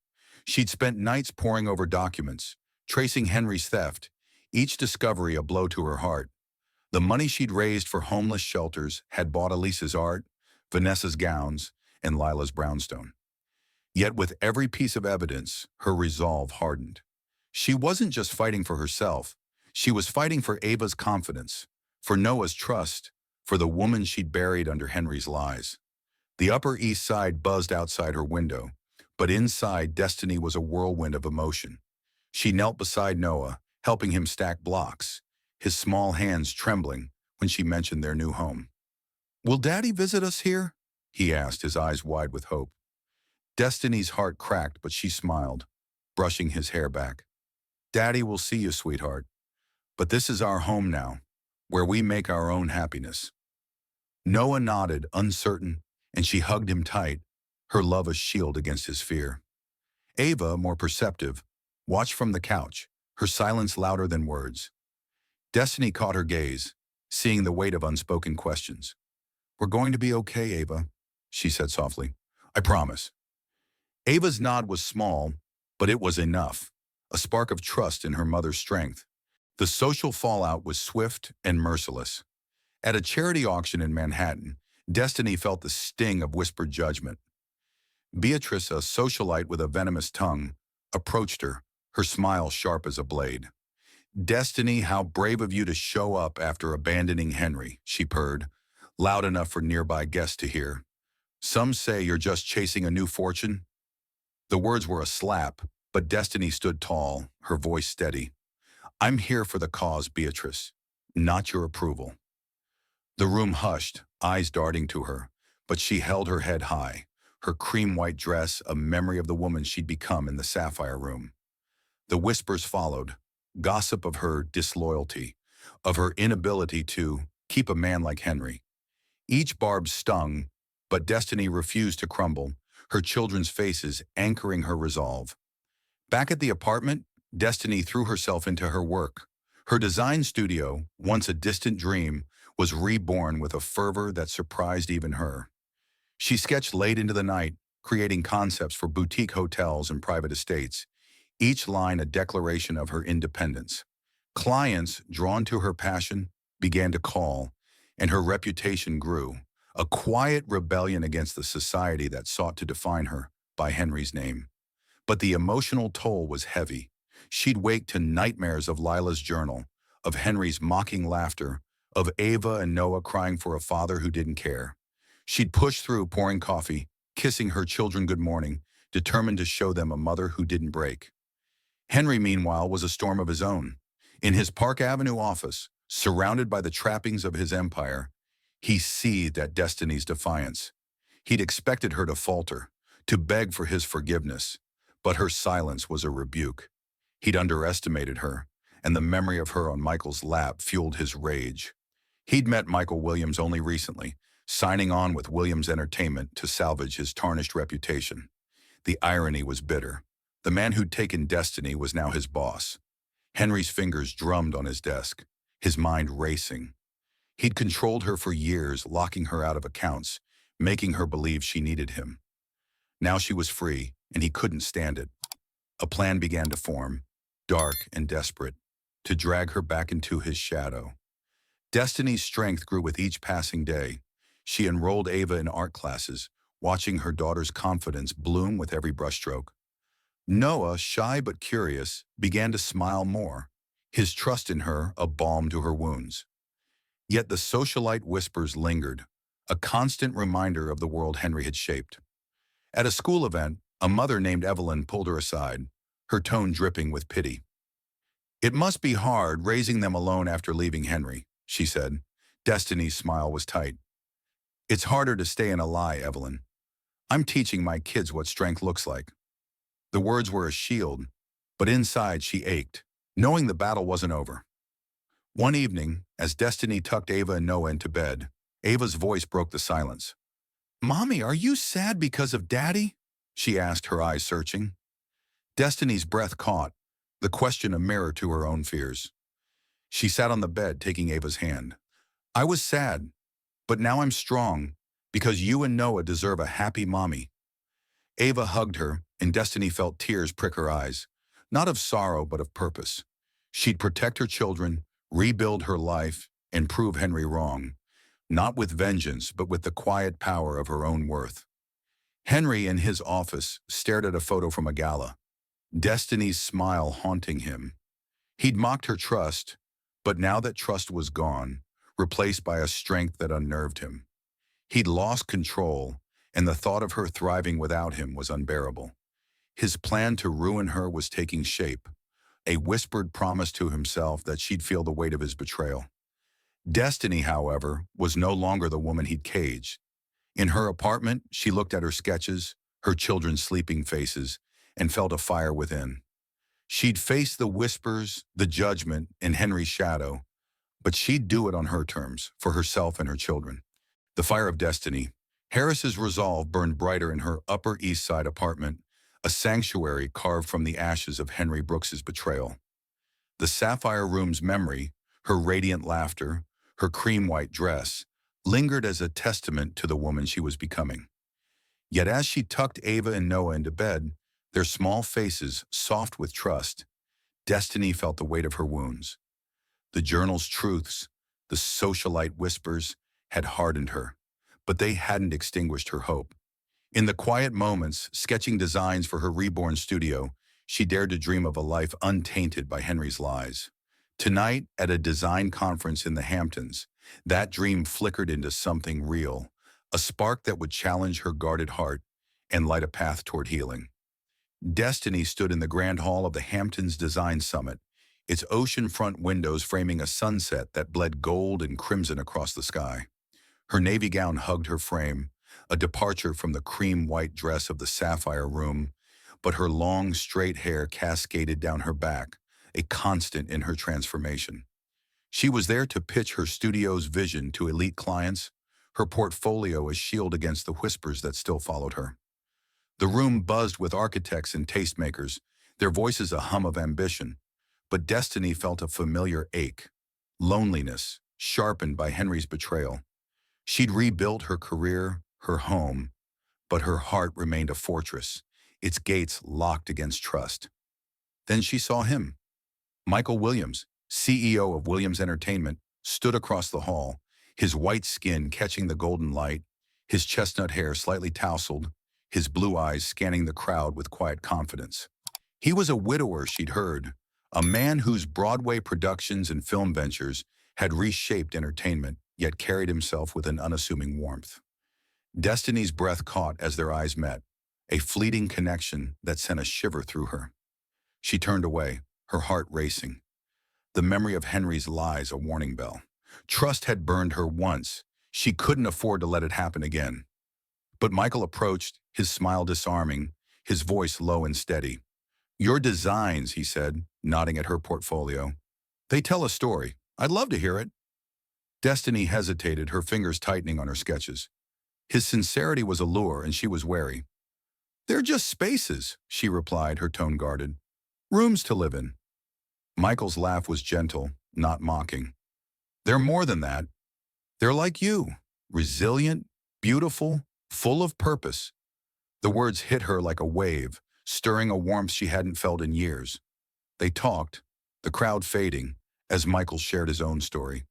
She'd spent nights poring over documents, tracing Henry's theft, each discovery a blow to her heart. The money she'd raised for homeless shelters had bought Elisa's art, Vanessa's gowns, and Lila's brownstone. Yet with every piece of evidence, her resolve hardened. She wasn't just fighting for herself, she was fighting for Ava's confidence, for Noah's trust, for the woman she'd buried under Henry's lies. The Upper East Side buzzed outside her window, but inside Destiny was a whirlwind of emotion. She knelt beside Noah, helping him stack blocks, his small hands trembling when she mentioned their new home. "Will Daddy visit us here?" he asked, his eyes wide with hope. Destiny's heart cracked, but she smiled, brushing his hair back. "Daddy will see you, sweetheart. But this is our home now, where we make our own happiness." Noah nodded, uncertain, and she hugged him tight, her love a shield against his fear. Ava, more perceptive, watched from the couch, her silence louder than words. Destiny caught her gaze, seeing the weight of unspoken questions. "We're going to be okay, Ava," she said softly. "I promise." Ava's nod was small, but it was enough, a spark of trust in her mother's strength. The social fallout was swift and merciless. At a charity auction in Manhattan, Destiny felt the sting of whispered judgment. Beatrice, a socialite with a venomous tongue, approached her, her smile sharp as a blade. "Destiny, how brave of you to show up after abandoning Henry," she purred, loud enough for nearby guests to hear. "Some say you're just chasing a new fortune." The words were a slap, but Destiny stood tall, her voice steady. "I'm here for the cause, Beatrice, not your approval." The room hushed, eyes darting to her, but she held her head high, her cream-white dress a memory of the woman she'd become in the Sapphire Room. The whispers followed, gossip of her disloyalty, of her inability to keep a man like Henry. Each barb stung, but Destiny refused to crumble, her children's faces anchoring her resolve. Back at the apartment, Destiny threw herself into her work. Her design studio, once a distant dream, was reborn with a fervor that surprised even her. She sketched late into the night, creating concepts for boutique hotels and private estates, each line a declaration of her independence. Clients, drawn to her passion, began to call, and her reputation grew, a quiet rebellion against the society that sought to define her by Henry's name. But the emotional toll was heavy. She'd wake to nightmares of Lila's journal, of Henry's mocking laughter, of Ava and Noah crying for a father who didn't care. She'd push through, pouring coffee, kissing her children good morning, determined to show them a mother who didn't break. Henry, meanwhile, was a storm of his own. In his Park Avenue office, surrounded by the trappings of his empire, he seethed at Destiny's defiance. He'd expected her to falter, to beg for his forgiveness, but her silence was a rebuke. He'd underestimated her, and the memory of her on Michael's lap fueled his rage. He'd met Michael Williams only recently, signing on with Williams Entertainment to salvage his tarnished reputation. The irony was bitter. The man who'd taken Destiny was now his boss. Henry's fingers drummed on his desk, his mind racing. He'd controlled her for years, locking her out of accounts, making her believe she needed him. Now she was free, and he couldn't stand it. A plan began to form, dark and desperate, to drag her back into his shadow. Destiny's strength grew with each passing day. She enrolled Ava in art classes, watching her daughter's confidence bloom with every brushstroke. Noah, shy but curious, began to smile more, his trust in her a balm to her wounds. Yet the socialite whispers lingered, a constant reminder of the world Henry had shaped. At a school event, a mother named Evelyn pulled her aside, her tone dripping with pity. "It must be hard raising them alone after leaving Henry," she said. Destiny's smile was tight. "It's harder to stay in a lie, Evelyn. I'm teaching my kids what strength looks like." The words were a shield, but inside she ached, knowing the battle wasn't over. One evening, as Destiny tucked Ava and Noah into bed, Ava's voice broke the silence. "Mommy, are you sad because of Daddy?" she asked, her eyes searching. Destiny's breath caught, the question a mirror to her own fears. She sat on the bed, taking Ava's hand. "I was sad, but now I'm strong, because you and Noah deserve a happy mommy." Ava hugged her, and Destiny felt tears prick her eyes, not of sorrow but of purpose. She'd protect her children, rebuild her life, and prove Henry wrong, not with vengeance but with the quiet power of her own worth. Henry, in his office, stared at a photo from a gala, Destiny's smile haunting him. He'd mocked her trust, but now that trust was gone, replaced by a strength that unnerved him. He'd lost control, and the thought of her thriving without him was unbearable. His plan to ruin her was taking shape, a whispered promise to himself that she'd feel the weight of his betrayal. Destiny, however, was no longer the woman he'd caged. In her apartment, she looked at her sketches, her children's sleeping faces, and felt a fire within. She'd face the whispers, the judgment, in Henry's shadow, but she'd do it on her terms, for herself and her children. The fire of destiny. Harris's resolve burned brighter in her Upper East Side apartment, a sanctuary carved from the ashes of Henry Brooks's betrayal. The sapphire room's memory, her radiant laughter, her cream-white dress, lingered as a testament to the woman she was becoming. Yet as she tucked Ava and Noah into bed, their small faces soft with trust, Destiny felt the weight of her wounds. The journal's truths, the socialite whispers, had hardened her, but they hadn't extinguished her hope. In the quiet moments, sketching designs for her reborn studio, she dared to dream of a life untainted by Henry's lies. Tonight, at a design conference in the Hamptons, that dream flickered into something real, a spark that would challenge her guarded heart and light a path toward healing. Destiny stood in the grand hall of the Hamptons Design Summit, its oceanfront windows framing a sunset that bled gold and crimson across the sky. Her navy gown hugged her frame, a departure from the cream-white dress of the sapphire room, but her long, straight hair cascaded down her back, a constant in her transformation. She was there to pitch her studio's vision to elite clients, her portfolio a shield against the whispers that still followed her. The room buzzed with architects and tastemakers, their voices a hum of ambition, but Destiny felt a familiar ache, loneliness, sharpened by Henry's betrayal. She'd rebuilt her career, her home, but her heart remained a fortress, its gates locked against trust. Then she saw him. Michael Williams, CEO of Williams Entertainment, stood across the hall, his white skin catching the golden light, his chestnut hair slightly tousled, his blue eyes scanning the crowd with quiet confidence. He was a widower, she'd heard, a man whose Broadway productions and film ventures had reshaped entertainment, yet carried himself with an unassuming warmth. Destiny's breath caught as their eyes met, a fleeting connection that sent a shiver through her. She turned away, her heart racing. The memory of Henry's lies a warning bell. Trust had burned her once. She couldn't afford to let it happen again. But Michael approached, his smile disarming, his voice low and steady. "Your designs," he said, nodding at her portfolio. "They tell a story. I'd love to hear it." Destiny hesitated, her fingers tightening on her sketches. His sincerity was a lure, and she was wary. "They're just spaces," she replied, her tone guarded. "Rooms to live in." Michael's laugh was gentle, not mocking. "They're more than that. They're like you, resilient, beautiful, full of purpose. The words hit her like a wave, stirring a warmth she hadn't felt in years. They talked, the crowd fading, as Michael shared his own story.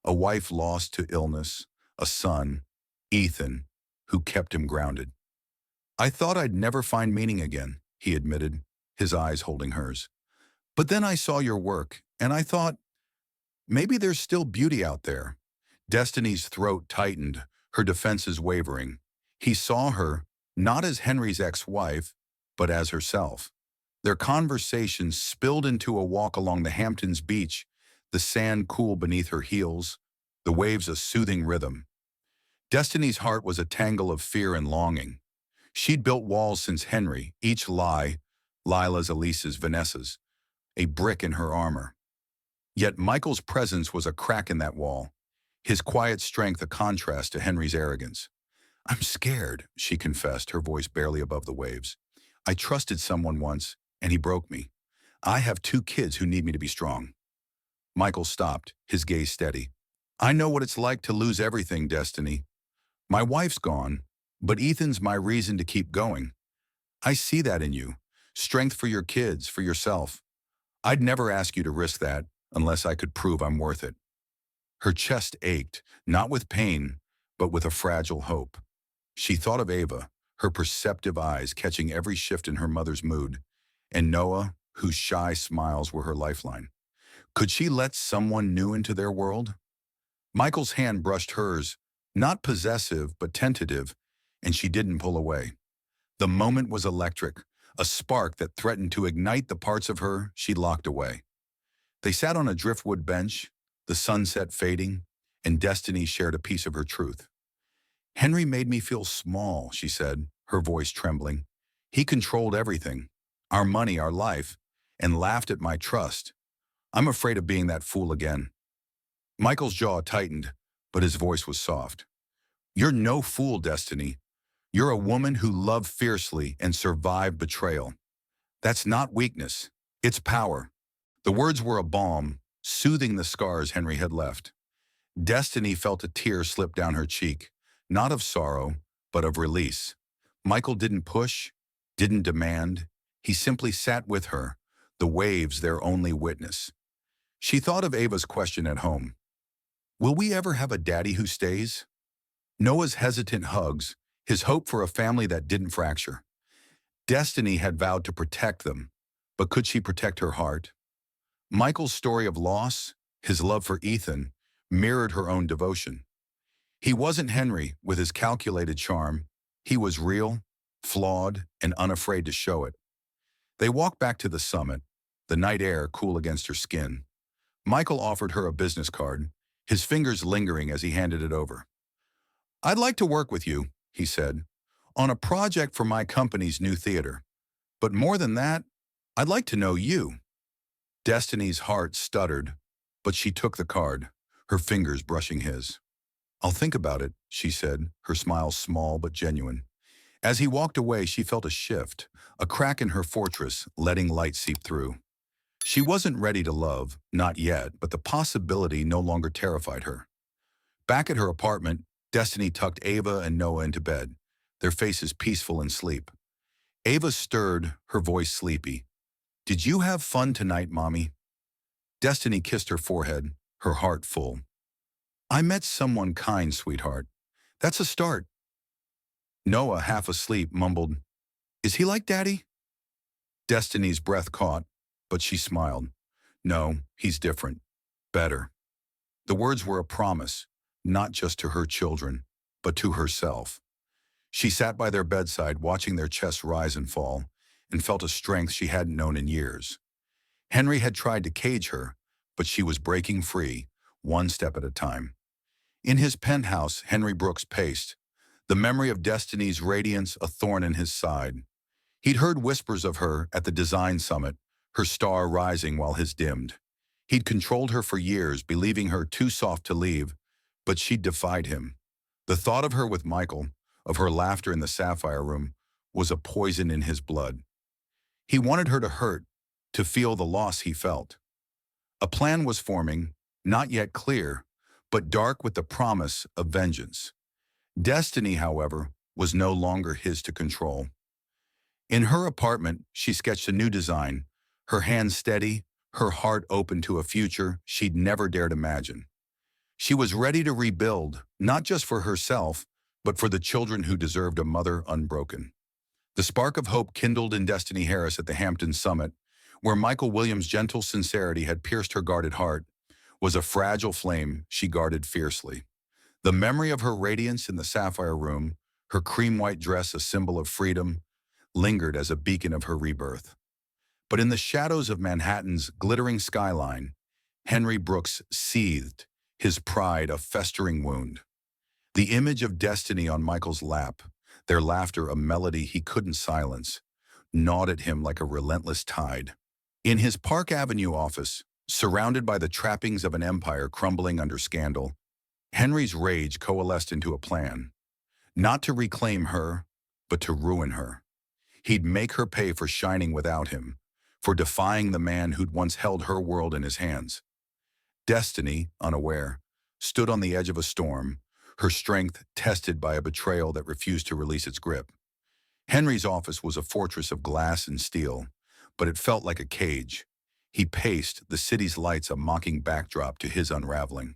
A wife lost to illness, a son, Ethan, who kept him grounded. I thought I'd never find meaning again, he admitted, his eyes holding hers. But then I saw your work, and I thought, maybe there's still beauty out there. Destiny's throat tightened, her defenses wavering. He saw her, not as Henry's ex-wife, but as herself. Their conversation spilled into a walk along the Hamptons beach, the sand cool beneath her heels, the waves a soothing rhythm. Destiny's heart was a tangle of fear and longing. She'd built walls since Henry, each Lila's, Elise's, Vanessa's, a brick in her armor. Yet Michael's presence was a crack in that wall, his quiet strength a contrast to Henry's arrogance. I'm scared, she confessed, her voice barely above the waves. I trusted someone once, and he broke me. I have 2 kids who need me to be strong. Michael stopped, his gaze steady. I know what it's like to lose everything, Destiny. My wife's gone, but Ethan's my reason to keep going. I see that in you. Strength for your kids, for yourself. I'd never ask you to risk that unless I could prove I'm worth it. Her chest ached, not with pain, but with a fragile hope. She thought of Ava, her perceptive eyes catching every shift in her mother's mood, and Noah, whose shy smiles were her lifeline. Could she let someone new into their world? Michael's hand brushed hers, not possessive but tentative, and she didn't pull away. The moment was electric, a spark that threatened to ignite the parts of her she'd locked away. They sat on a driftwood bench, the sunset fading, and Destiny shared a piece of her truth. Henry made me feel small, she said, her voice trembling. He controlled everything, our money, our life, and laughed at my trust. I'm afraid of being that fool again. Michael's jaw tightened, but his voice was soft. You're no fool, Destiny. You're a woman who loved fiercely and survived betrayal. That's not weakness, it's power. The words were a balm, soothing the scars Henry had left. Destiny felt a tear slip down her cheek, not of sorrow, but of release. Michael didn't push, didn't demand. He simply sat with her, the waves their only witness. She thought of Ava's question at home. Will we ever have a daddy who stays? Noah's hesitant hugs, his hope for a family that didn't fracture. Destiny had vowed to protect them, but could she protect her heart? Michael's story of loss, his love for Ethan, mirrored her own devotion. He wasn't Henry with his calculated charm. He was real, flawed, and unafraid to show it. They walked back to the summit, the night air cool against her skin. Michael offered her a business card, his fingers lingering as he handed it over. I'd like to work with you, he said, on a project for my company's new theater. But more than that, I'd like to know you. Destiny's heart stuttered, but she took the card, her fingers brushing his. I'll think about it, she said, her smile small but genuine. As he walked away, she felt a shift, a crack in her fortress, letting light seep through. She wasn't ready to love, not yet, but the possibility no longer terrified her. Back at her apartment, Destiny tucked Ava and Noah into bed, their faces peaceful in sleep. Ava stirred, her voice sleepy. Did you have fun tonight, Mommy? Destiny kissed her forehead, her heart full. I met someone kind, sweetheart. That's a start. Noah, half asleep, mumbled, Is he like Daddy? Destiny's breath caught, but she smiled. No, he's different. Better. The words were a promise, not just to her children, but to herself. She sat by their bedside, watching their chests rise and fall, and felt a strength she hadn't known in years. Henry had tried to cage her, but she was breaking free, one step at a time. In his penthouse, Henry Brooks paced, the memory of Destiny's radiance a thorn in his side. He'd heard whispers of her at the design summit, her star rising while his dimmed. He'd controlled her for years, believing her too soft to leave, but she'd defied him. The thought of her with Michael, of her laughter in the sapphire room, was a poison in his blood. He wanted her to hurt, to feel the loss he felt. A plan was forming, not yet clear, but dark with the promise of vengeance. Destiny, however, was no longer his to control. In her apartment, she sketched a new design, her hands steady, her heart open to a future she'd never dared imagine. She was ready to rebuild, not just for herself, but for the children who deserved a mother unbroken. The spark of hope kindled in Destiny Harris at the Hampton Summit, where Michael Williams' gentle sincerity had pierced her guarded heart, was a fragile flame she guarded fiercely. The memory of her radiance in the sapphire room, her cream-white dress a symbol of freedom, lingered as a beacon of her rebirth. But in the shadows of Manhattan's glittering skyline, Henry Brooks seethed, his pride a festering wound. The image of destiny on Michael's lap, their laughter a melody he couldn't silence, gnawed at him like a relentless tide. In his Park Avenue office, surrounded by the trappings of an empire crumbling under scandal, Henry's rage coalesced into a plan. Not to reclaim her, but to ruin her. He'd make her pay for shining without him, for defying the man who'd once held her world in his hands. Destiny, unaware, stood on the edge of a storm, her strength tested by a betrayal that refused to release its grip. Henry's office was a fortress of glass and steel, but it felt like a cage. He paced, the city's lights a mocking backdrop to his unraveling.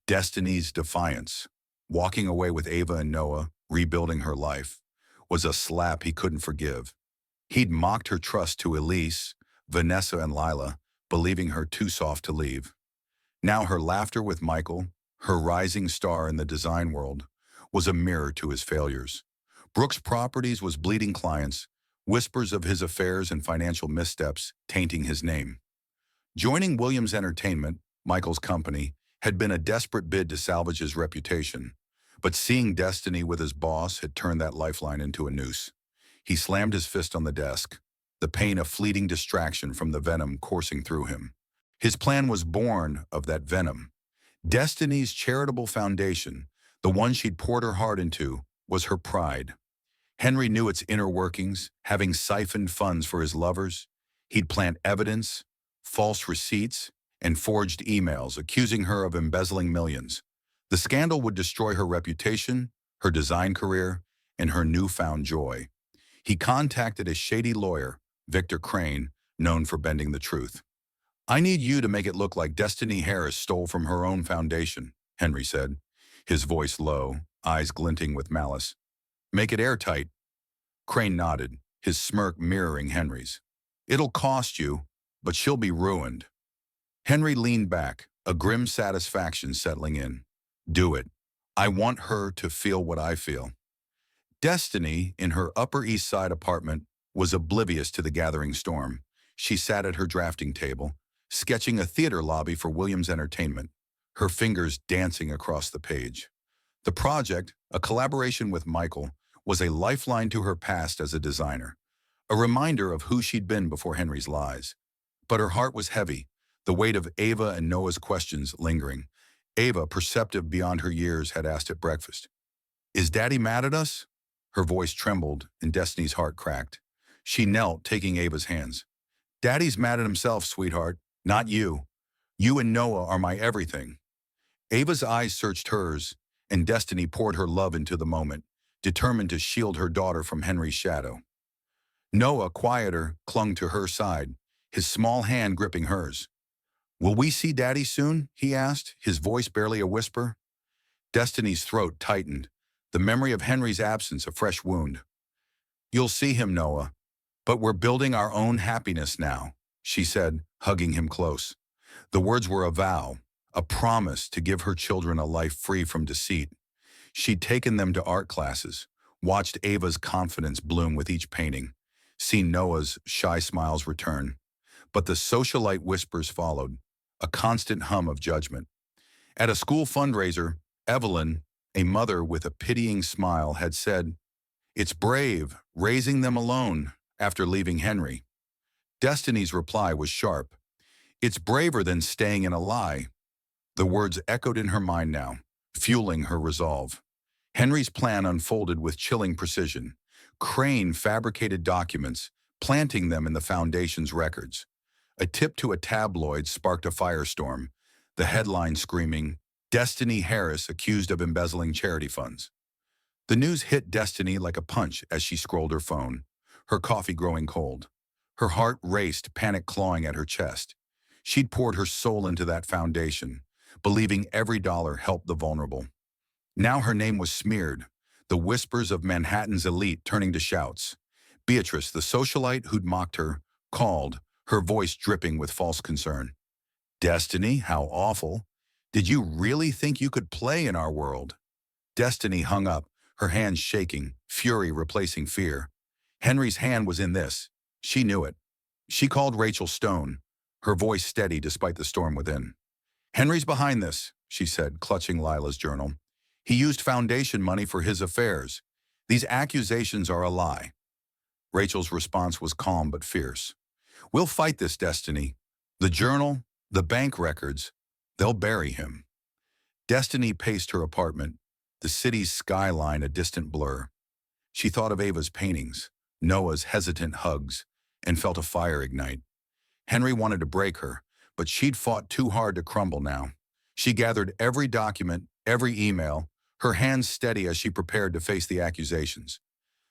Destiny's defiance, walking away with Ava and Noah, rebuilding her life, was a slap he couldn't forgive. He'd mocked her trust to Elise, Vanessa, and Lila, believing her too soft to leave. Now her laughter with Michael, her rising star in the design world, was a mirror to his failures. Brooks Properties was bleeding clients, whispers of his affairs and financial missteps tainting his name. Joining Williams Entertainment, Michael's company, had been a desperate bid to salvage his reputation, but seeing destiny with his boss had turned that lifeline into a noose. He slammed his fist on the desk, the pain a fleeting distraction from the venom coursing through him. His plan was born of that venom. Destiny's charitable foundation, the one she'd poured her heart into, was her pride. Henry knew its inner workings, having siphoned funds for his lovers. He'd plant evidence, false receipts, and forged emails accusing her of embezzling millions. The scandal would destroy her reputation, her design career, and her newfound joy. He contacted a shady lawyer, Victor Crane, known for bending the truth. "I need you to make it look like Destiny Harris stole from her own foundation," Henry said, his voice low, eyes glinting with malice. "Make it airtight." Crane nodded, his smirk mirroring Henry's. "It'll cost you, but she'll be ruined." Henry leaned back, a grim satisfaction settling in. "Do it. I want her to feel what I feel." Destiny, in her Upper East Side apartment, was oblivious to the gathering storm. She sat at her drafting table, sketching a theater lobby for Williams Entertainment, her fingers dancing across the page. The project, a collaboration with Michael, was a lifeline to her past as a designer, a reminder of who she'd been before Henry's lies. But her heart was heavy, the weight of Ava and Noah's questions lingering. Ava, perceptive beyond her years, had asked at breakfast, "Is Daddy mad at us?" Her voice trembled and Destiny's heart cracked. She knelt, taking Ava's hands. "Daddy's mad at himself, sweetheart, not you. You and Noah are my everything." Ava's eyes searched hers, and Destiny poured her love into the moment, determined to shield her daughter from Henry's shadow. Noah, quieter, clung to her side, his small hand gripping hers. "Will we see Daddy soon?" he asked, his voice barely a whisper. Destiny's throat tightened, the memory of Henry's absence a fresh wound. "You'll see him, Noah, but we're building our own happiness now," she said, hugging him close. The words were a vow, a promise to give her children a life free from deceit. She'd taken them to art classes, watched Ava's confidence bloom with each painting, seen Noah's shy smiles return. But the socialite whispers followed, a constant hum of judgment. At a school fundraiser, Evelyn, a mother with a pitying smile, had said, "It's brave, raising them alone," after leaving Henry. Destiny's reply was sharp. "It's braver than staying in a lie." The words echoed in her mind now, fueling her resolve. Henry's plan unfolded with chilling precision. Crane fabricated documents, planting them in the foundation's records. A tip to a tabloid sparked a firestorm, the headline screaming, Destiny Harris accused of embezzling charity funds. The news hit Destiny like a punch as she scrolled her phone, her coffee growing cold. Her heart raced, panic clawing at her chest. She'd poured her soul into that foundation, believing every dollar helped the vulnerable. Now her name was smeared, the whispers of Manhattan's elite turning to shouts. Beatrice, the socialite who'd mocked her, called, her voice dripping with false concern. Destiny, how awful. Did you really think you could play in our world? Destiny hung up, her hands shaking, fury replacing fear. Henry's hand was in this. She knew it. She called Rachel Stone, her voice steady despite the storm within. Henry's behind this, she said, clutching Lila's journal. He used foundation money for his affairs. These accusations are a lie. Rachel's response was calm but fierce. We'll fight this, Destiny. The journal, the bank records, they'll bury him. Destiny paced her apartment, the city's skyline a distant blur. She thought of Ava's paintings, Noah's hesitant hugs, and felt a fire ignite. Henry wanted to break her, but she'd fought too hard to crumble now. She gathered every document, every email, her hands steady as she prepared to face the accusations.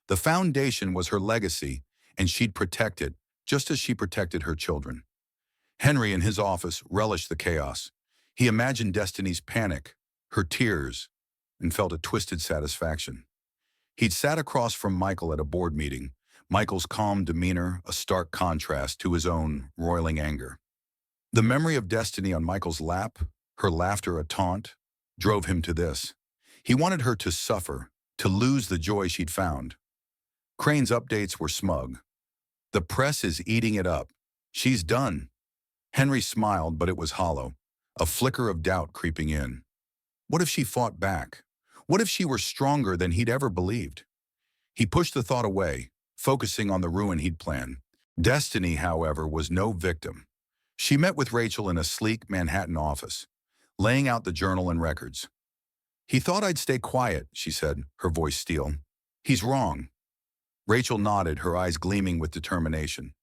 The foundation was her legacy, and she'd protect it, just as she protected her children. Henry in his office relished the chaos. He imagined Destiny's panic, her tears, and felt a twisted satisfaction. He'd sat across from Michael at a board meeting, Michael's calm demeanor a stark contrast to his own roiling anger. The memory of Destiny on Michael's lap, her laughter a taunt, drove him to this. He wanted her to suffer, to lose the joy she'd found. Crane's updates were smug. The press is eating it up. She's done. Henry smiled, but it was hollow, a flicker of doubt creeping in. What if she fought back? What if she were stronger than he'd ever believed? He pushed the thought away, focusing on the ruin he'd planned. Destiny, however, was no victim. She met with Rachel in a sleek Manhattan office, laying out the journal and records. He thought I'd stay quiet, she said, her voice steel. He's wrong. Rachel nodded, her eyes gleaming with determination.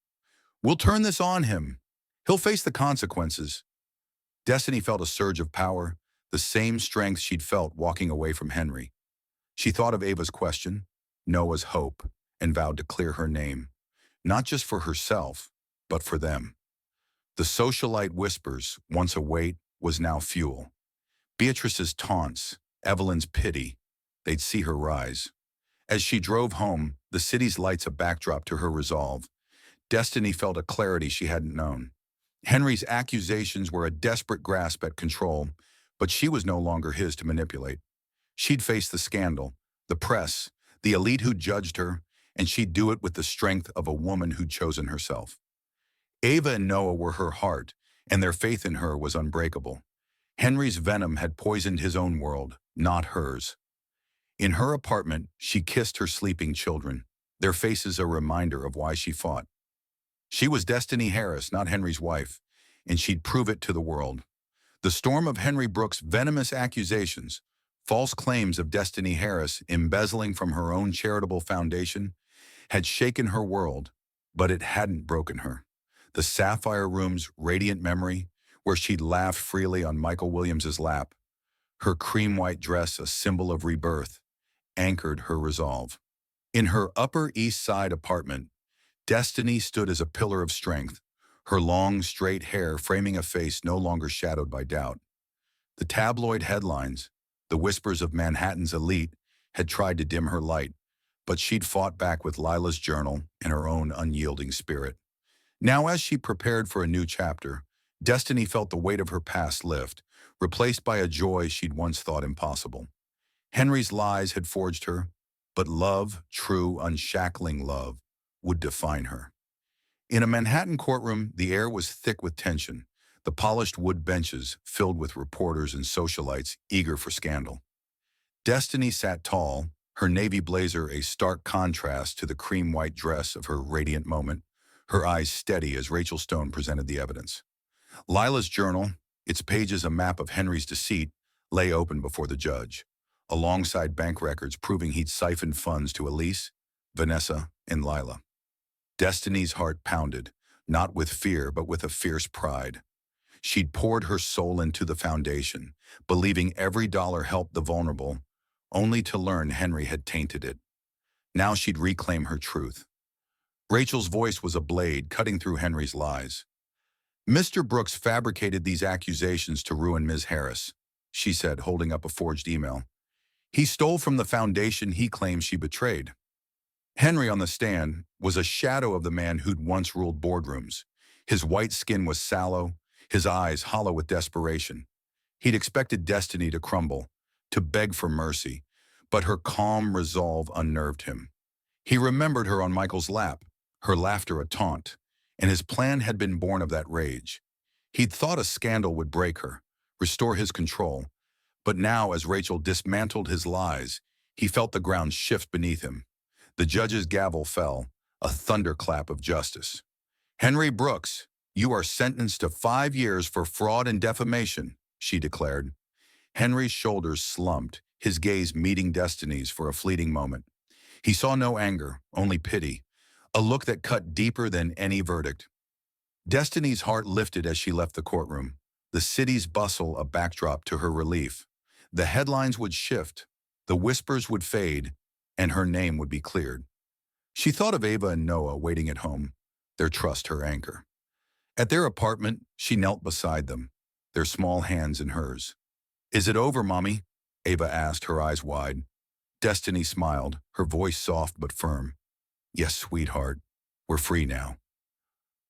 We'll turn this on him. He'll face the consequences. Destiny felt a surge of power, the same strength she'd felt walking away from Henry. She thought of Ava's question, Noah's hope, and vowed to clear her name, not just for herself, but for them. The socialite whispers, once a weight, was now fuel. Beatrice's taunts, Evelyn's pity, they'd see her rise. As she drove home, the city's lights a backdrop to her resolve. Destiny felt a clarity she hadn't known. Henry's accusations were a desperate grasp at control, but she was no longer his to manipulate. She'd face the scandal, the press, the elite who judged her, and she'd do it with the strength of a woman who'd chosen herself. Ava and Noah were her heart, and their faith in her was unbreakable. Henry's venom had poisoned his own world, not hers. In her apartment, she kissed her sleeping children, their faces a reminder of why she fought. She was Destiny Harris, not Henry's wife, and she'd prove it to the world. The storm of Henry Brooks' venomous accusations, false claims of Destiny Harris embezzling from her own charitable foundation, had shaken her world, but it hadn't broken her. The Sapphire Room's radiant memory, where she'd laughed freely on Michael Williams's lap, her cream-white dress a symbol of rebirth, anchored her resolve. In her Upper East Side apartment, Destiny stood as a pillar of strength, her long, straight hair framing a face no longer shadowed by doubt. The tabloid headlines, the whispers of Manhattan's elite, had tried to dim her light, but she'd fought back with Lila's journal and her own unyielding spirit. Now, as she prepared for a new chapter, Destiny felt the weight of her past lift, replaced by a joy she'd once thought impossible. Henry's lies had forged her, but love, true, unshackling love, would define her. In a Manhattan courtroom, the air was thick with tension, the polished wood benches filled with reporters and socialites eager for scandal. Destiny sat tall, her navy blazer a stark contrast to the cream-white dress of her radiant moment, her eyes steady as Rachel Stone presented the evidence. Lila's journal, its pages a map of Henry's deceit, lay open before the judge, alongside bank records proving he'd siphoned funds to Elise, Vanessa, and Lila. Destiny's heart pounded, not with fear but with a fierce pride. She'd poured her soul into the foundation, believing every dollar helped the vulnerable, only to learn Henry had tainted it. Now she'd reclaim her truth. Rachel's voice was a blade cutting through Henry's lies. "Mr. Brooks fabricated these accusations to ruin Ms. Harris," she said, holding up a forged email. "He stole from the foundation he claims she betrayed." Henry on the stand was a shadow of the man who'd once ruled boardrooms. His white skin was sallow, his eyes hollow with desperation. He'd expected destiny to crumble, to beg for mercy, but her calm resolve unnerved him. He remembered her on Michael's lap, her laughter a taunt, and his plan had been born of that rage. He'd thought a scandal would break her, restore his control, but now as Rachel dismantled his lies, he felt the ground shift beneath him. The judge's gavel fell, a thunderclap of justice. "Henry Brooks, you are sentenced to 5 years for fraud and defamation," she declared. Henry's shoulders slumped, his gaze meeting Destiny's for a fleeting moment. He saw no anger, only pity, a look that cut deeper than any verdict. Destiny's heart lifted as she left the courtroom, the city's bustle a backdrop to her relief. The headlines would shift, the whispers would fade, and her name would be cleared. She thought of Ava and Noah waiting at home, their trust her anchor. At their apartment, she knelt beside them, their small hands in hers. "Is it over, Mommy?" Ava asked, her eyes wide. Destiny smiled, her voice soft but firm. "Yes, sweetheart, we're free now."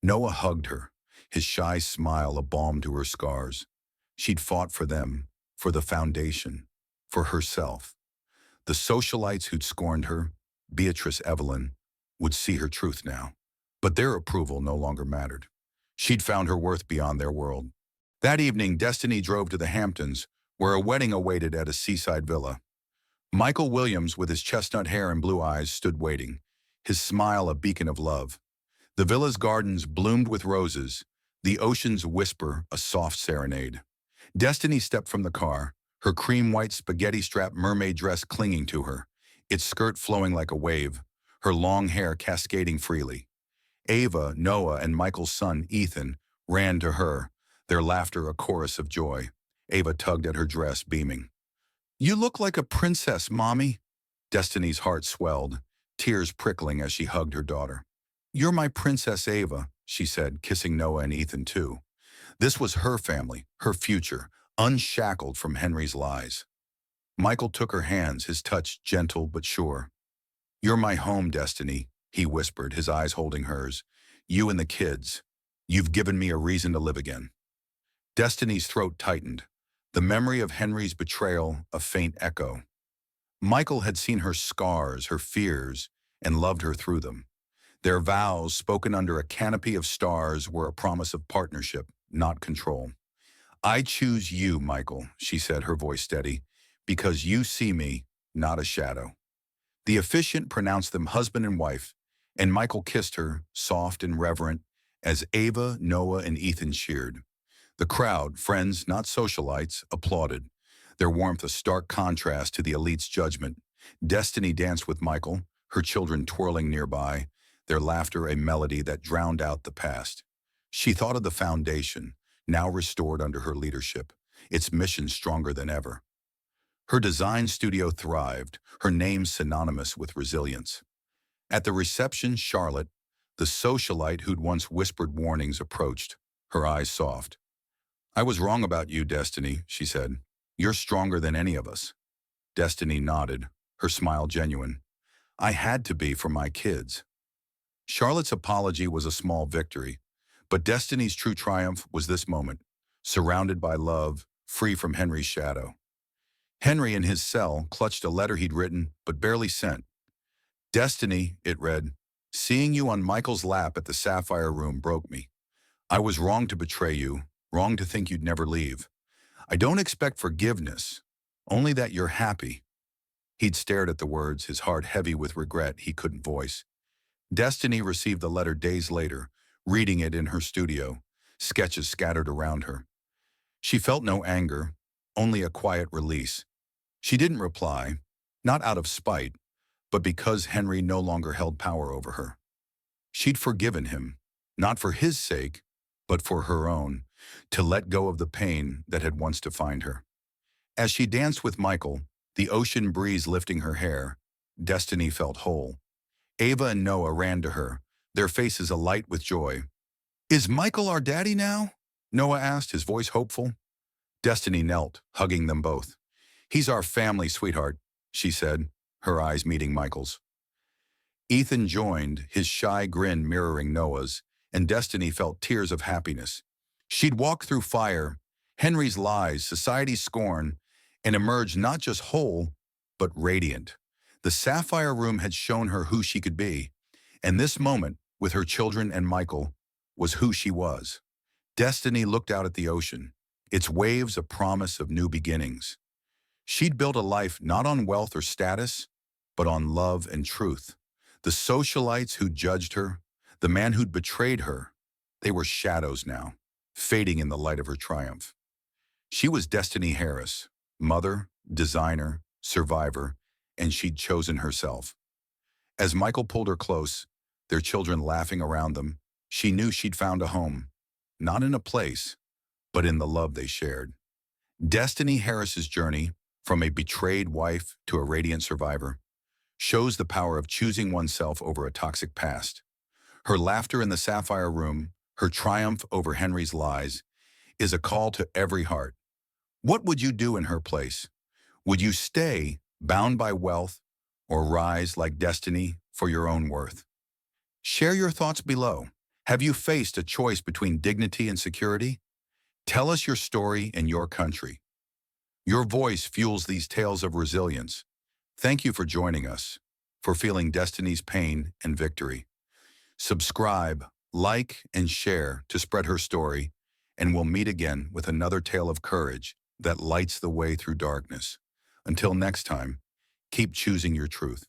Noah hugged her, his shy smile a balm to her scars. She'd fought for them, for the foundation, for herself. The socialites who'd scorned her, Beatrice, Evelyn, would see her truth now. But their approval no longer mattered. She'd found her worth beyond their world. That evening, Destiny drove to the Hamptons, where a wedding awaited at a seaside villa. Michael Williams, with his chestnut hair and blue eyes, stood waiting, his smile a beacon of love. The villa's gardens bloomed with roses, the ocean's whisper a soft serenade. Destiny stepped from the car, her cream-white spaghetti-strap mermaid dress clinging to her, its skirt flowing like a wave, her long hair cascading freely. Ava, Noah, and Michael's son, Ethan, ran to her, their laughter a chorus of joy. Ava tugged at her dress, beaming. "You look like a princess, Mommy." Destiny's heart swelled, tears prickling as she hugged her daughter. "You're my Princess Ava," she said, kissing Noah and Ethan too. This was her family, her future, unshackled from Henry's lies. Michael took her hands, his touch gentle but sure. "You're my home, Destiny," he whispered, his eyes holding hers. "You and the kids. You've given me a reason to live again." Destiny's throat tightened, the memory of Henry's betrayal a faint echo. Michael had seen her scars, her fears, and loved her through them. Their vows, spoken under a canopy of stars, were a promise of partnership, not control. "I choose you, Michael," she said, her voice steady, "because you see me, not a shadow." The officiant pronounced them husband and wife, and Michael kissed her, soft and reverent, as Ava, Noah, and Ethan cheered. The crowd, friends, not socialites, applauded, their warmth a stark contrast to the elite's judgment. Destiny danced with Michael, her children twirling nearby, their laughter a melody that drowned out the past. She thought of the foundation, now restored under her leadership, its mission stronger than ever. Her design studio thrived, her name synonymous with resilience. At the reception, Charlotte, the socialite who'd once whispered warnings, approached, her eyes soft. "I was wrong about you, Destiny," she said. "You're stronger than any of us." Destiny nodded, her smile genuine. "I had to be for my kids." Charlotte's apology was a small victory, but Destiny's true triumph was this moment, surrounded by love, free from Henry's shadow. Henry, in his cell, clutched a letter he'd written but barely sent. "Destiny," it read, "seeing you on Michael's lap at the Sapphire Room broke me. I was wrong to betray you, wrong to think you'd never leave. I don't expect forgiveness, only that you're happy." He'd stared at the words, his heart heavy with regret he couldn't voice. Destiny received the letter days later, reading it in her studio, sketches scattered around her. She felt no anger, only a quiet release. She didn't reply, not out of spite, but because Henry no longer held power over her. She'd forgiven him, not for his sake, but for her own, to let go of the pain that had once defined her. As she danced with Michael, the ocean breeze lifting her hair, Destiny felt whole. Ava and Noah ran to her, their faces alight with joy. "Is Michael our daddy now?" Noah asked, his voice hopeful. Destiny knelt, hugging them both. "He's our family, sweetheart," she said, her eyes meeting Michael's. Ethan joined, his shy grin mirroring Noah's, and Destiny felt tears of happiness. She'd walked through fire, Henry's lies, society's scorn, and emerged not just whole, but radiant. The Sapphire Room had shown her who she could be, and this moment, with her children and Michael, was who she was. Destiny looked out at the ocean, its waves a promise of new beginnings. She'd built a life not on wealth or status, but on love and truth. The socialites who judged her, the man who'd betrayed her, they were shadows now, fading in the light of her triumph. She was Destiny Harris, mother, designer, survivor, and she'd chosen herself. As Michael pulled her close, their children laughing around them, she knew she'd found a home, not in a place, but in the love they shared. Destiny Harris's journey, from a betrayed wife to a radiant survivor, shows the power of choosing oneself over a toxic past. Her laughter in the Sapphire Room, her triumph over Henry's lies, is a call to every heart. What would you do in her place? Would you stay, bound by wealth, or rise like Destiny for your own worth? Share your thoughts below. Have you faced a choice between dignity and security? Tell us your story and your country. Your voice fuels these tales of resilience. Thank you for joining us, for feeling Destiny's pain and victory. Subscribe, like, and share to spread her story, and we'll meet again with another tale of courage that lights the way through darkness. Until next time, keep choosing your truth.